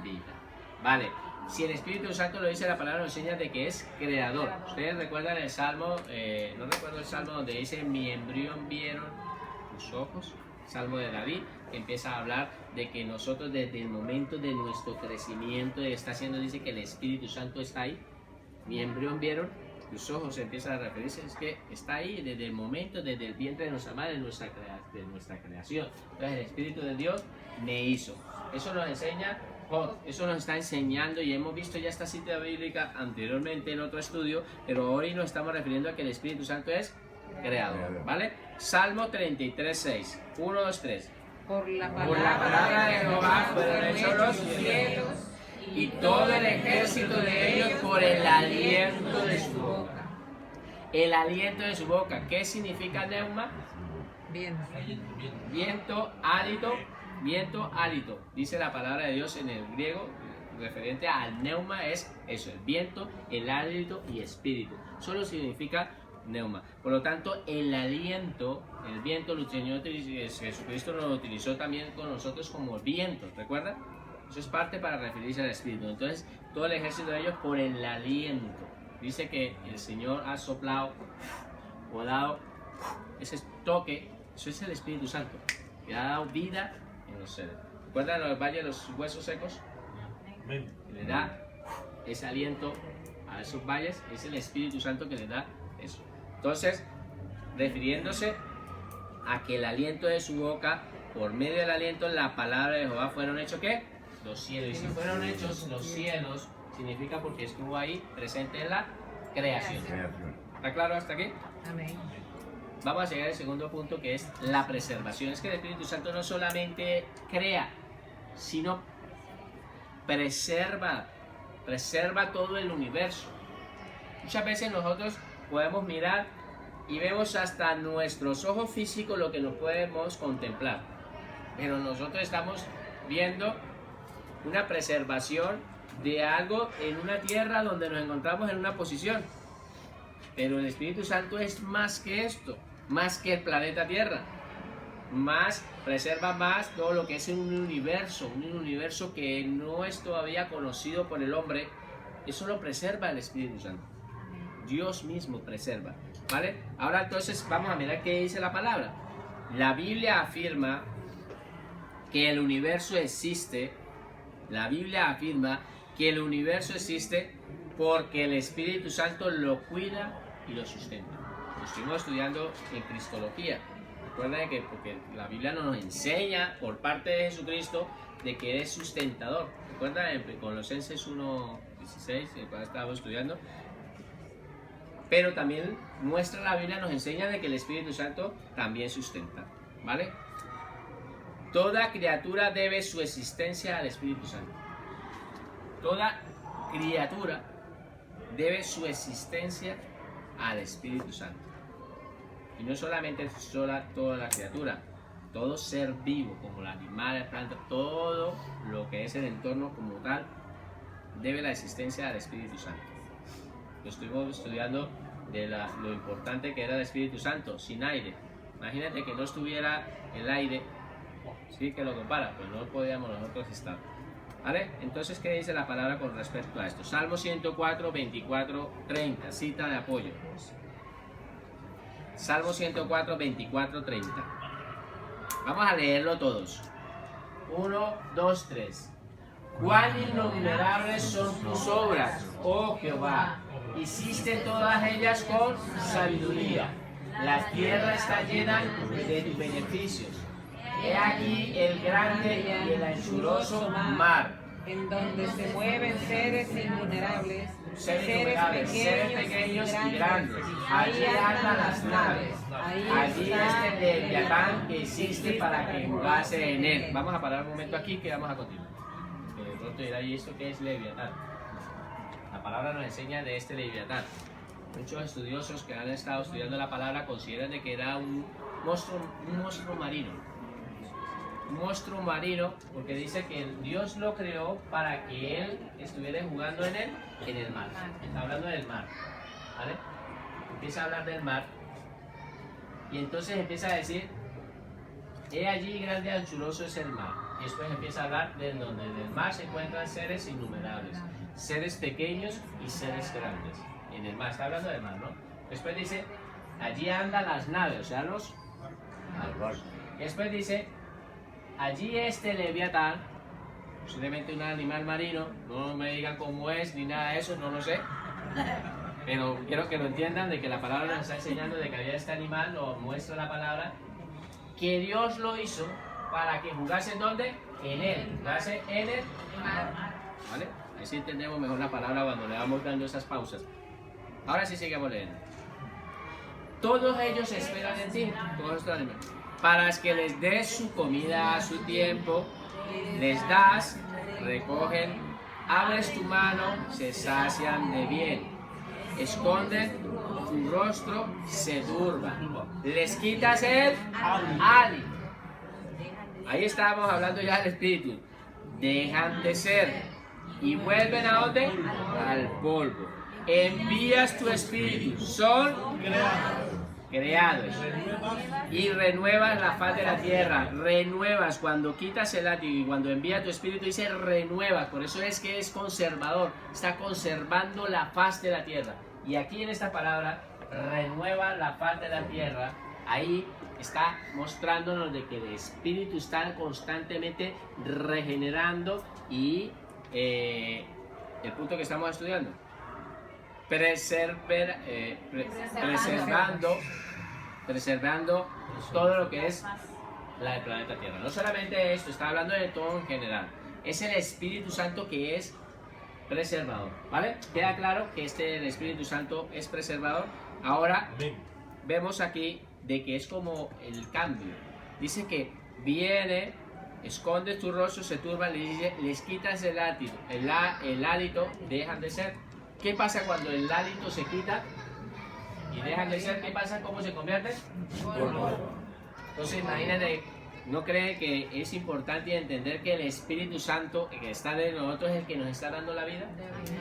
vida. Vale. Si el Espíritu Santo lo dice, la palabra nos enseña de que es creador. Ustedes recuerdan el Salmo, no recuerdo el Salmo donde dice, mi embrión vieron tus ojos. Salmo de David, que empieza a hablar de que nosotros desde el momento de nuestro crecimiento está haciendo, dice que el Espíritu Santo está ahí. Mi embrión vieron tus ojos, empieza a referirse, es que está ahí desde el momento, desde el vientre de nuestra madre, de nuestra creación. Entonces el Espíritu de Dios me hizo. Eso nos enseña, eso nos está enseñando, y hemos visto ya esta cita bíblica anteriormente en otro estudio, pero hoy nos estamos refiriendo a que el Espíritu Santo es creador, ¿vale? Salmo 33:6, 1, 2, 3. Por la palabra de Jehová fueron hechos los cielos, y todo el ejército de ellos por el aliento de su boca. El aliento de su boca. ¿Qué significa neuma? Viento. Viento, hálito. Dice la palabra de Dios en el griego, referente al neuma, es eso, el viento, el hálito y espíritu. Solo significa neuma. Por lo tanto, el aliento, el viento, el Señor Jesucristo lo utilizó también con nosotros como viento, ¿recuerda? Eso es parte para referirse al Espíritu. Entonces, todo el ejército de ellos por el aliento. Dice que el Señor ha soplado o ha dado ese toque, eso es el Espíritu Santo, que ha dado vida en los seres. ¿Recuerdan los valles de los huesos secos? Que le da ese aliento a esos valles, es el Espíritu Santo que le da eso. Entonces, refiriéndose a que el aliento de su boca, por medio del aliento, la palabra de Jehová fueron hechos, ¿qué? Los cielos. Y si fueron hechos los cielos, significa porque estuvo ahí presente en la creación. ¿Está claro hasta aquí? Amén. Vamos a llegar al segundo punto, que es la preservación. Es que el Espíritu Santo no solamente crea, sino preserva todo el universo. Muchas veces nosotros podemos mirar y vemos hasta nuestros ojos físicos lo que nos podemos contemplar, pero nosotros estamos viendo una preservación de algo en una tierra donde nos encontramos en una posición, pero el Espíritu Santo es más que esto, más que el planeta Tierra, preserva más todo lo que es un universo que no es todavía conocido por el hombre. Eso lo preserva el Espíritu Santo. Dios mismo preserva, ¿vale? Ahora entonces vamos a mirar qué dice la palabra. La Biblia afirma que el universo existe. La Biblia afirma que el universo existe porque el Espíritu Santo lo cuida y lo sustenta. Lo estuvimos estudiando en Cristología. Recuerden que porque la Biblia nos enseña por parte de Jesucristo de que es sustentador. Recuerdan en Colosenses 1:16, el cual estábamos estudiando. Pero también la Biblia nos enseña de que el Espíritu Santo también sustenta, ¿vale? Toda criatura debe su existencia al Espíritu Santo. Toda criatura debe su existencia al Espíritu Santo. Y no solamente toda la criatura, todo ser vivo, como el animal, la planta, todo lo que es el entorno como tal, debe la existencia al Espíritu Santo. Lo estuvimos estudiando de lo importante que era el Espíritu Santo, sin aire. Imagínate que no estuviera el aire, sí que lo compara, pues no podíamos nosotros estar. ¿Vale? Entonces, ¿qué dice la palabra con respecto a esto? Salmo 104, 24, 30, cita de apoyo. Salmo 104, 24, 30. Vamos a leerlo todos. 1, 2, 3. Cuán innumerables son tus obras, oh Jehová. Hiciste todas ellas con sabiduría. La tierra está llena de tus beneficios. He aquí el grande y el anchuroso mar, en donde se mueven seres innumerables, seres pequeños y grandes. Allí andan las naves. Allí está el Leviatán que existe para que jugase en él. Vamos a parar un momento aquí que vamos a continuar. De pronto dirá, ¿y esto qué es Leviatán? La palabra nos enseña de este Leviatán. Muchos estudiosos que han estado estudiando la palabra consideran de que era un monstruo marino. Un monstruo marino, porque dice que Dios lo creó para que él estuviera jugando en el mar. Está hablando del mar, ¿vale? Empieza a hablar del mar y entonces empieza a decir: he allí grande y anchuroso es el mar. y después empieza a hablar de donde en el mar se encuentran seres innumerables, seres pequeños y seres grandes. En el mar, está hablando del mar, ¿no? Después dice, allí andan las naves, o sea, los barcos. Después dice, allí Leviatán, posiblemente un animal marino, no me digan cómo es ni nada de eso, no lo sé. Pero quiero que lo entiendan de que la palabra nos está enseñando de que había este animal, lo muestra la palabra, que Dios lo hizo para que jugase en ¿dónde? En él, jugase en el mar. ¿Vale? Ahí sí entendemos mejor la palabra cuando le vamos dando esas pausas. Ahora sí sigamos leyendo. Todos ellos esperan en ti, todos estos animales, para que les des su comida a su tiempo, les das, recogen, abres tu mano, se sacian de bien, esconden tu rostro, se turban, les quitas el hálito. Ahí estábamos hablando ya del espíritu. Dejan de ser y vuelven ¿a dónde? Al polvo. Envías tu espíritu, son creados y renuevas la faz de la tierra. Renuevas cuando quitas el látigo y cuando envía tu espíritu dice renuevas. Por eso es que es conservador, está conservando la faz de la tierra. Y aquí en esta palabra renueva la faz de la tierra. Ahí está mostrándonos de que el espíritu está constantemente regenerando y el punto que estamos estudiando, preservando todo lo que es el planeta Tierra. No solamente esto, está hablando de todo en general. Es el Espíritu Santo que es preservador, ¿vale? Queda claro que el Espíritu Santo es preservador. Ahora vemos aquí de que es como el cambio. Dice que viene, esconde tu rostro, se turban, les quitas el hálito, dejan de ser. ¿Qué pasa cuando el hálito se quita y dejan de ser? ¿Qué pasa? ¿Cómo se convierte? Entonces imagínate, ¿no cree que es importante entender que el Espíritu Santo que está de nosotros es el que nos está dando la vida?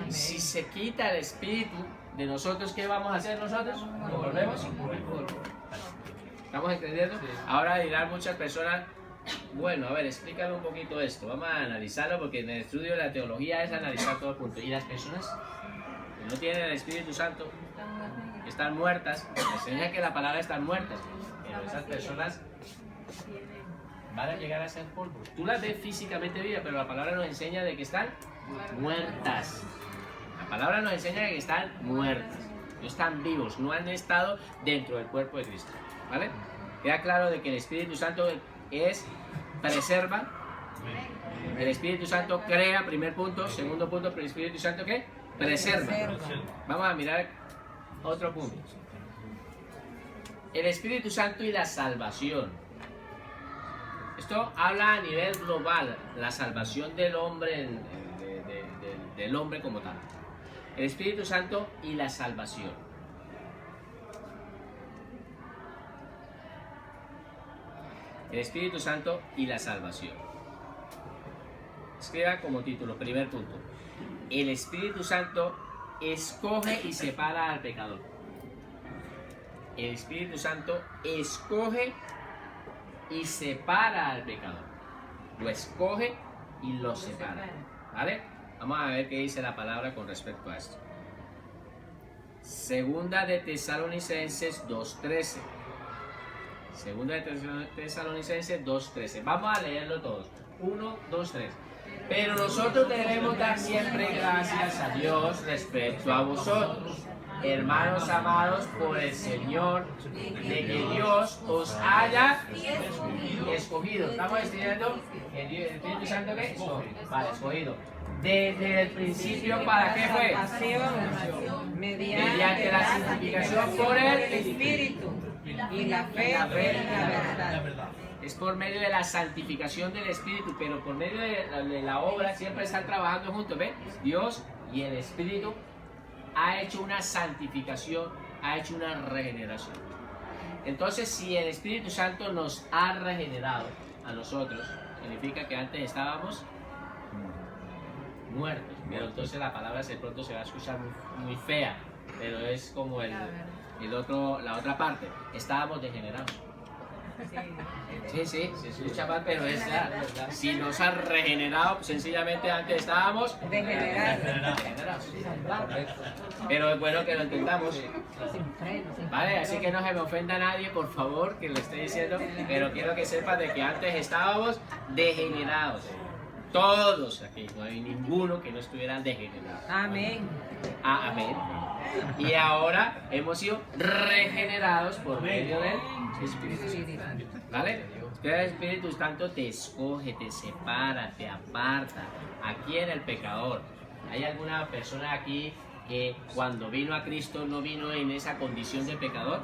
Si se quita el Espíritu de nosotros, ¿qué vamos a hacer nosotros? ¿Nos volvemos? ¿Estamos entendiendo? Ahora dirán muchas personas, bueno, a ver, explícame un poquito esto, vamos a analizarlo porque en el estudio de la teología es analizar todo el punto. Y las personas que no tienen el Espíritu Santo, que están muertas, enseña que la palabra están muertas, pero esas personas van a llegar a ser polvo. Tú las ves físicamente vivas, pero la palabra nos enseña de que están muertas. La palabra nos enseña de que están muertas, no están vivos, no han estado dentro del cuerpo de Cristo. ¿Vale? Queda claro de que el Espíritu Santo preserva, el Espíritu Santo crea, primer punto, segundo punto, pero el Espíritu Santo ¿qué? Preserva. Vamos a mirar otro punto. El Espíritu Santo y la salvación. Esto habla a nivel global, la salvación del hombre, del hombre como tal. El Espíritu Santo y la salvación. El Espíritu Santo y la salvación. Escriba como título, primer punto. El Espíritu Santo escoge y separa al pecador. El Espíritu Santo escoge y separa al pecador. Lo escoge y lo separa. ¿Vale? Vamos a ver qué dice la palabra con respecto a esto. Segunda de Tesalonicenses 2:13. Segunda de Tesalonicenses 2:13. Vamos a leerlo todos. 1, 2, 3. Pero nosotros debemos dar siempre gracias a Dios respecto a vosotros, hermanos amados por el Señor, de que Dios os haya escogido. ¿Estamos estudiando el Espíritu Santo qué? Vale, escogido. Desde el principio, ¿para qué fue? Mediante la santificación por el Espíritu. Y la fe y la verdad. Es por medio de la santificación del Espíritu, pero por medio de la obra siempre están trabajando juntos, ¿ven? Dios y el Espíritu ha hecho una santificación, ha hecho una regeneración. Entonces, si el Espíritu Santo nos ha regenerado a nosotros, significa que antes estábamos muertos. Pero entonces la palabra de pronto se va a escuchar muy fea, pero es como la otra parte. Estábamos degenerados. Sí, sí, se escucha mal, pero es la, si nos ha regenerado, pues sencillamente antes estábamos degenerados. Pero es bueno que lo entendamos. Vale, así que no se me ofenda a nadie, por favor, que lo esté diciendo, pero quiero que sepas de que antes estábamos degenerados. Todos aquí, no hay ninguno que no estuviera degenerado. Amén. Ah, amén. Y ahora hemos sido regenerados por medio del Espíritu Santo. ¿Vale? El Espíritu Santo te escoge, te separa, te aparta. Aquí en el pecador. ¿Hay alguna persona aquí que cuando vino a Cristo no vino en esa condición de pecador?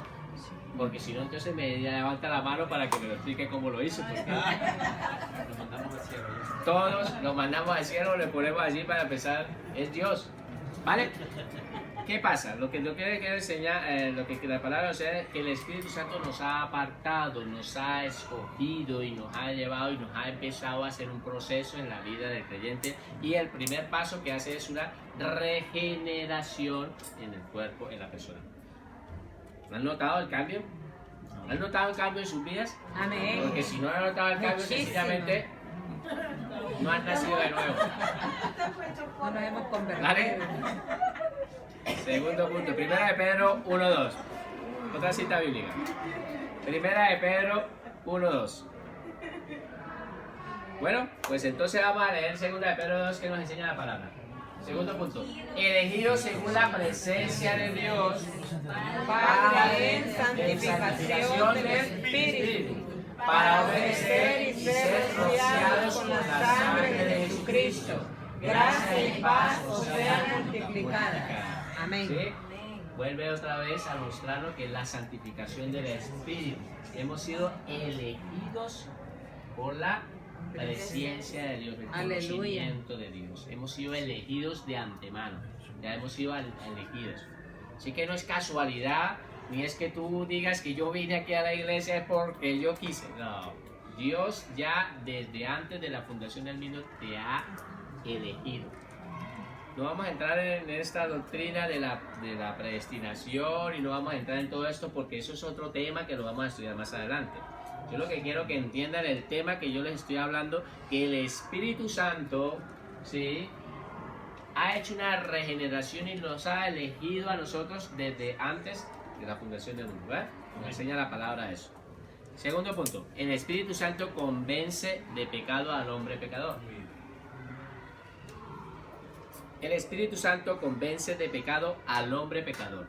Porque si no, entonces me levanta la mano para que me lo explique cómo lo hizo. Porque todos lo mandamos al cielo, le ponemos allí para empezar. Es Dios. ¿Vale? ¿Qué pasa? Lo que quiero enseñar, lo que la palabra nos dice es que el Espíritu Santo nos ha apartado, nos ha escogido y nos ha llevado y nos ha empezado a hacer un proceso en la vida del creyente. Y el primer paso que hace es una regeneración en el cuerpo, en la persona. ¿Han notado el cambio? ¿Han notado el cambio en sus vidas? Amén. Porque si no han notado el cambio, Muchísimo. sencillamente no han nacido de nuevo. No nos hemos convertido. ¿Vale? Segundo punto, Primera de Pedro 1:2. Otra cita bíblica. Primera de Pedro 1:2. Bueno, pues entonces vamos a leer Segunda de Pedro 2 que nos enseña la palabra. Segundo punto, elegidos según la presencia de Dios Para en santificación del Espíritu, para obedecer y ser rociados con la sangre de Jesucristo. Gracia y paz os sean multiplicadas. Amén. ¿Sí? Vuelve otra vez a mostrarnos que la santificación del Espíritu. Hemos sido elegidos por la presencia de Dios, el conocimiento de Dios. Hemos sido elegidos de antemano. Ya hemos sido elegidos. Así que no es casualidad, ni es que tú digas que yo vine aquí a la iglesia porque yo quise. No. Dios ya desde antes de la fundación del mundo te ha elegido. No vamos a entrar en esta doctrina de la predestinación y no vamos a entrar en todo esto porque eso es otro tema que lo vamos a estudiar más adelante. Yo lo que quiero que entiendan el tema que yo les estoy hablando, que el Espíritu Santo, ¿sí?, ha hecho una regeneración y nos ha elegido a nosotros desde antes de la fundación del mundo. ¿Verdad? Nos enseña la palabra eso. Segundo punto, el Espíritu Santo convence de pecado al hombre pecador. El Espíritu Santo convence de pecado al hombre pecador.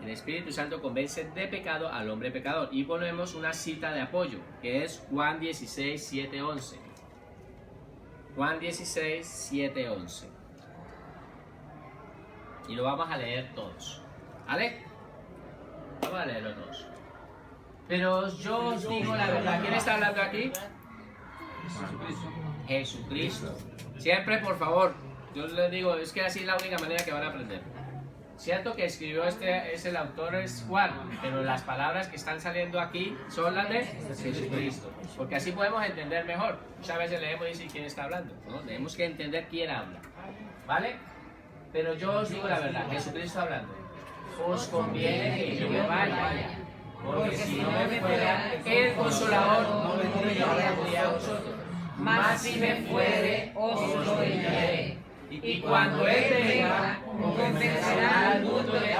El Espíritu Santo convence de pecado al hombre pecador. Y ponemos una cita de apoyo, que es Juan 16, 7, 11. Juan 16, 7, 11. Y lo vamos a leer todos. ¿Vale? Vamos a leerlo todos. Pero yo os digo la verdad. ¿Quién está hablando aquí? Jesucristo. Siempre, por favor, yo les digo, es que así es la única manera que van a aprender. Cierto que escribió el autor es Juan, pero las palabras que están saliendo aquí son las de Jesucristo, porque así podemos entender mejor. Muchas veces leemos y dice quién está hablando, ¿no? Tenemos que entender quién habla, ¿vale? Pero yo os digo la verdad, Jesucristo hablando, os conviene que yo me vaya, porque si no me fuera, el Consolador no vendría a vosotros, mas si me fuere, os lo enviaré. Y cuando Él venga, convencerá al mundo de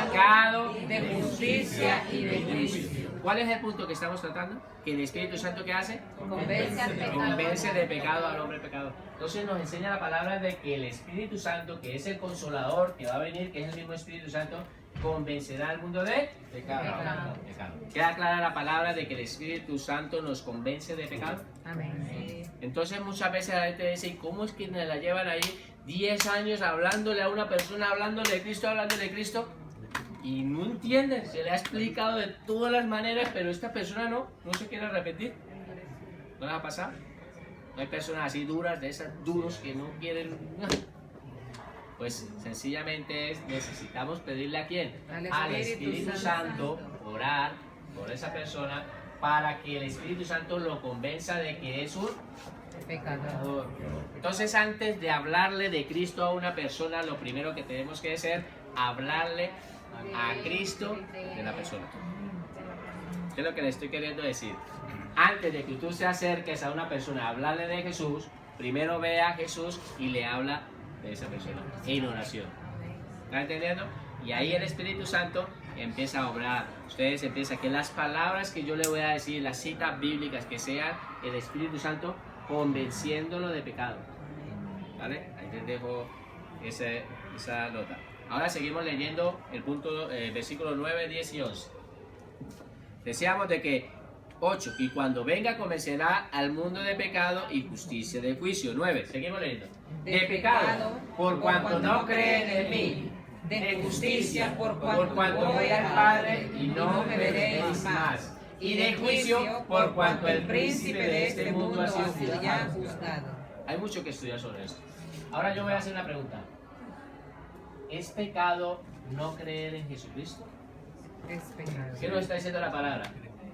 pecado, de justicia y de juicio. ¿Cuál es el punto que estamos tratando? Que el Espíritu Santo, ¿qué hace? Convence de pecado al hombre pecador. Entonces nos enseña la palabra de que el Espíritu Santo, que es el Consolador que va a venir, que es el mismo Espíritu Santo, convencerá al mundo de pecado. ¿Queda clara la palabra de que el Espíritu Santo nos convence de pecado? Amén. Entonces muchas veces la gente dice, ¿y cómo es que me la llevan ahí 10 años hablándole a una persona, hablándole de Cristo? Y no entienden, se le ha explicado de todas las maneras, pero esta persona no se quiere repetir. ¿No les ha pasado? No hay personas así duras, de esas duros que no quieren... Pues sencillamente necesitamos pedirle a quién, al Espíritu Santo, orar por esa persona para que el Espíritu Santo lo convenza de que es un pecador. Entonces, antes de hablarle de Cristo a una persona, lo primero que tenemos que hacer, hablarle a Cristo de la persona. ¿Qué es lo que le estoy queriendo decir? Antes de que tú te acerques a una persona a hablarle de Jesús, primero ve a Jesús y le habla de esa persona en oración. ¿Están entendiendo? Y ahí el Espíritu Santo empieza a obrar. Ustedes empiezan que las palabras que yo le voy a decir, las citas bíblicas, que sean el Espíritu Santo convenciéndolo de pecado. ¿Vale? Ahí les dejo esa nota. Ahora seguimos leyendo el punto, versículos 9, 10 y 11. Decíamos de que 8, y cuando venga convencerá al mundo de pecado y justicia de juicio. 9, seguimos leyendo. De pecado, por cuanto no creen en mí. De justicia, por cuanto voy al Padre y no me veréis más. Y de juicio, por cuanto el príncipe de este mundo ha sido ya juzgado. Hay mucho que estudiar sobre esto. Ahora yo voy a hacer una pregunta. ¿Es pecado no creer en Jesucristo? Es pecado. ¿Qué nos está diciendo la palabra?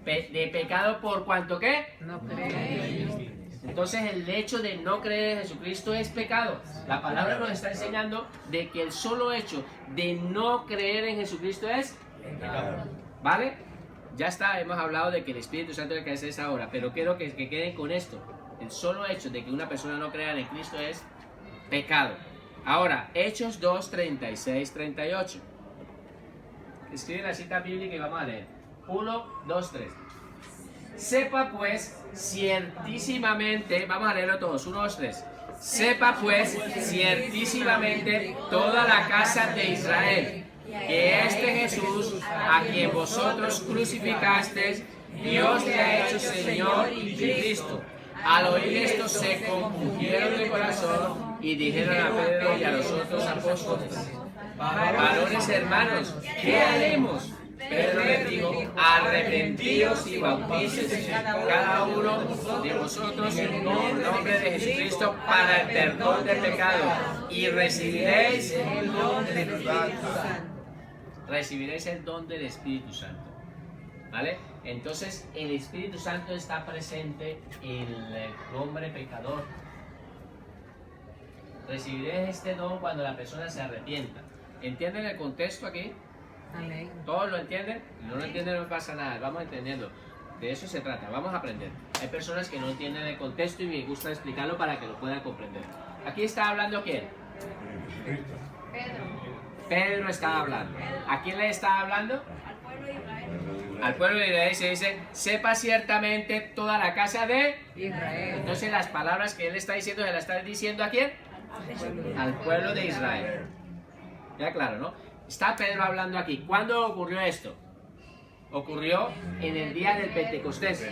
De pecado por cuanto ¿qué? No creen. Entonces el hecho de no creer en Jesucristo es pecado. La palabra nos está enseñando de que el solo hecho de no creer en Jesucristo es pecado. ¿Vale? Ya está, hemos hablado de que el Espíritu Santo es el que hace esa obra, pero quiero que queden con esto. El solo hecho de que una persona no crea en Cristo es pecado. Ahora, Hechos 2, 36, 38. Escribe la cita bíblica y vamos a leer. 1, 2, 3. Sepa pues ciertísimamente, vamos a leerlo todos, 1, 2, 3. Sepa pues ciertísimamente toda la casa de Israel, que este Jesús, a quien vosotros crucificasteis, Dios le ha hecho Señor y Cristo. Al oír esto se compungieron de corazón y dijeron a Pedro y a los otros apóstoles: varones hermanos, ¿qué haremos? Pedro les dijo: arrepentíos y bautícense cada uno de vosotros en el nombre de Jesucristo para el perdón del pecado, y recibiréis el don del Espíritu Santo. Recibiréis el don del Espíritu Santo. ¿Vale? Entonces el Espíritu Santo está presente en el hombre pecador. Recibiréis este don cuando la persona se arrepienta. ¿Entienden el contexto aquí? Amén. ¿Todos lo entienden? Si no lo entienden no pasa nada, vamos entendiendo. De eso se trata, vamos a aprender. Hay personas que no entienden el contexto y me gusta explicarlo para que lo puedan comprender. Aquí está hablando ¿quién? Pedro estaba hablando. ¿A quién le estaba hablando? Al pueblo de Israel. Se dice: sepa ciertamente toda la casa de Israel. Entonces las palabras que él está diciendo, ¿se las está diciendo a quién? Al pueblo de Israel. Ya claro, ¿no? Está Pedro hablando aquí. ¿Cuándo ocurrió esto? Ocurrió en el día del Pentecostés.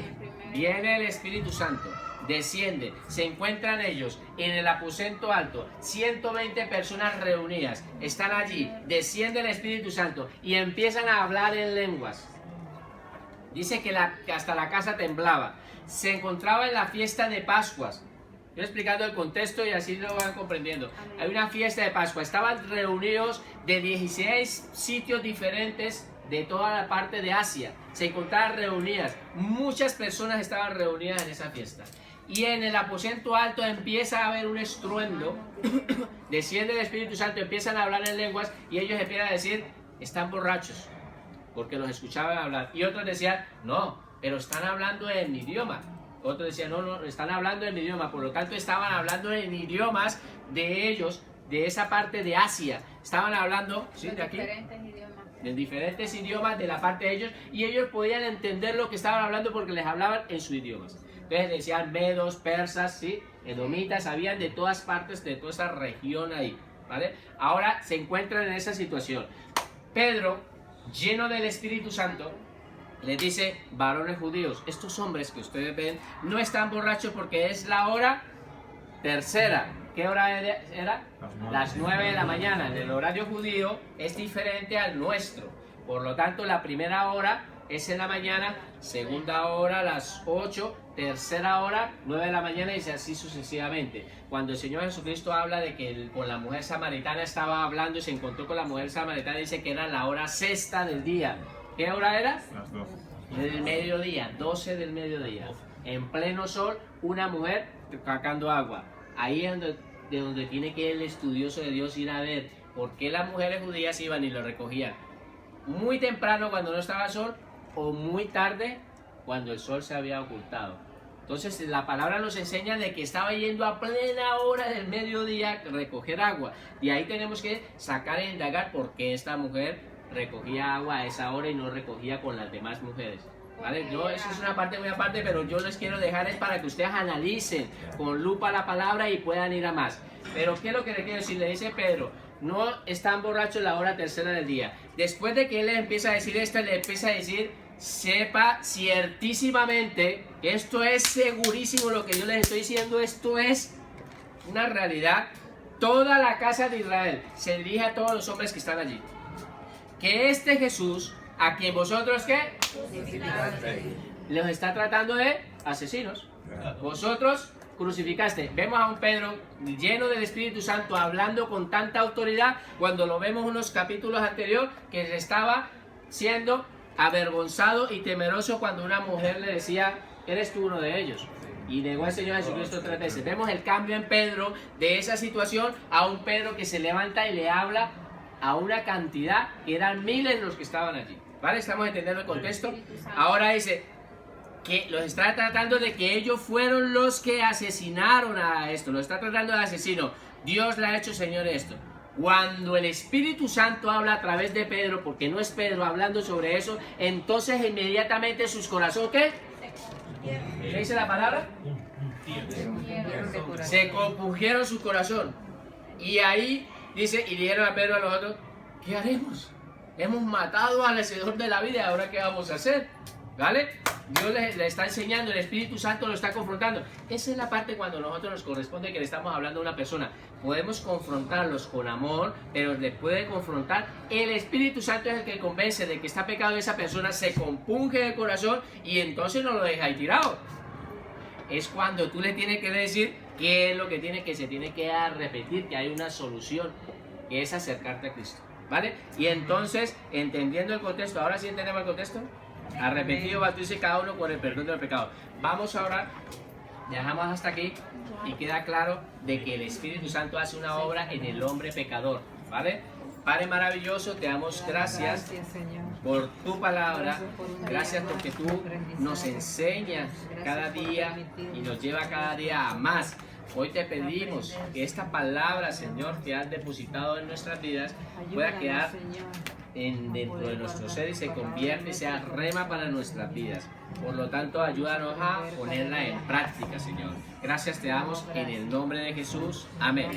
Viene el Espíritu Santo, desciende, se encuentran ellos en el aposento alto, 120 personas reunidas, están allí, desciende el Espíritu Santo y empiezan a hablar en lenguas. Dice que hasta la casa temblaba. Se encontraba en la fiesta de Pascuas. Estoy explicando el contexto y así lo van comprendiendo. Hay una fiesta de Pascua. Estaban reunidos de 16 sitios diferentes de toda la parte de Asia. Se encontraban reunidas. Muchas personas estaban reunidas en esa fiesta. Y en el aposento alto empieza a haber un estruendo. Desciende el Espíritu Santo, empiezan a hablar en lenguas y ellos empiezan a decir: están borrachos, porque los escuchaban hablar. Y otros decían: no, pero están hablando en mi idioma. Otros decían: no, están hablando en mi idioma. Por lo tanto, estaban hablando en idiomas de ellos, de esa parte de Asia. Estaban hablando, ¿sí? De aquí, en diferentes idiomas de la parte de ellos, y ellos podían entender lo que estaban hablando porque les hablaban en sus idiomas. Entonces decían medos, persas, ¿sí? Edomitas, habían de todas partes, de toda esa región ahí, ¿vale? Ahora se encuentran en esa situación. Pedro, lleno del Espíritu Santo, les dice: varones judíos, estos hombres que ustedes ven no están borrachos porque es la hora tercera. ¿Qué hora era? Las 9 de la mañana. El horario judío es diferente al nuestro. Por lo tanto, la primera hora es en la mañana, segunda hora a las 8, tercera hora 9 de la mañana, y así sucesivamente. Cuando el Señor Jesucristo habla de que con la mujer samaritana estaba hablando y se encontró con la mujer samaritana, dice que era la hora sexta del día. ¿Qué hora era? Las 12. Del mediodía, 12 del mediodía. En pleno sol, una mujer sacando agua. Ahí es de donde tiene que el estudioso de Dios ir a ver por qué las mujeres judías iban y lo recogían. muy temprano cuando no estaba el sol o muy tarde cuando el sol se había ocultado. Entonces la palabra nos enseña de que estaba yendo a plena hora del mediodía a recoger agua. Y ahí tenemos que sacar e indagar por qué esta mujer recogía agua a esa hora y no recogía con las demás mujeres. ¿Vale? Eso es una parte muy aparte, pero yo les quiero dejar es para que ustedes analicen con lupa la palabra y puedan ir a más. Pero ¿qué es lo que le quiero decir? Le dice Pedro, no están borrachos la hora tercera del día. Después de que él le empieza a decir esto, le empieza a decir, sepa ciertísimamente, esto es segurísimo lo que yo les estoy diciendo, esto es una realidad. Toda la casa de Israel se dirige a todos los hombres que están allí. Que este Jesús, a quien vosotros, ¿qué? Los está tratando de asesinos. Vosotros crucificaste. Vemos a un Pedro lleno del Espíritu Santo hablando con tanta autoridad, cuando lo vemos unos capítulos anteriores, que estaba siendo avergonzado y temeroso cuando una mujer le decía, eres tú uno de ellos. Y negó al Señor Jesucristo 3 veces. Vemos el cambio en Pedro de esa situación a un Pedro que se levanta y le habla a una cantidad que eran miles los que estaban allí. ¿Vale? ¿Estamos entendiendo el contexto? Ahora dice que los está tratando de que ellos fueron los que asesinaron a esto. Lo está tratando de asesino. Dios le ha hecho, Señor, esto. Cuando el Espíritu Santo habla a través de Pedro, porque no es Pedro hablando sobre eso, entonces inmediatamente sus corazones, ¿qué? ¿Qué dice la palabra? Se compungieron su corazón. Y ahí dice, y dijeron a Pedro a los otros, ¿qué haremos? Hemos matado al Hacedor de la vida, ¿y ahora qué vamos a hacer? ¿Vale? Dios le está enseñando, el Espíritu Santo lo está confrontando. Esa es la parte cuando a nosotros nos corresponde que le estamos hablando a una persona. Podemos confrontarlos con amor, pero le puede confrontar. El Espíritu Santo es el que convence de que está pecado esa persona, se compunge el corazón y entonces no lo deja ahí tirado. Es cuando tú le tienes que decir qué es lo que se tiene que repetir, que hay una solución, que es acercarte a Cristo. ¿Vale? Y entonces, entendiendo el contexto, ahora sí entendemos el contexto. Arrepentido, bautice cada uno con el perdón del pecado. Vamos a orar, dejamos hasta aquí y queda claro de que el Espíritu Santo hace una obra en el hombre pecador, ¿vale? Padre maravilloso, te damos gracias por tu palabra, gracias porque tú nos enseñas cada día y nos lleva cada día a más. Hoy te pedimos que esta palabra, Señor, que has depositado en nuestras vidas pueda quedar dentro de nuestro ser y se convierte y sea rema para nuestras vidas. Por lo tanto, ayúdanos a ponerla en práctica, Señor. Gracias te damos en el nombre de Jesús. Amén.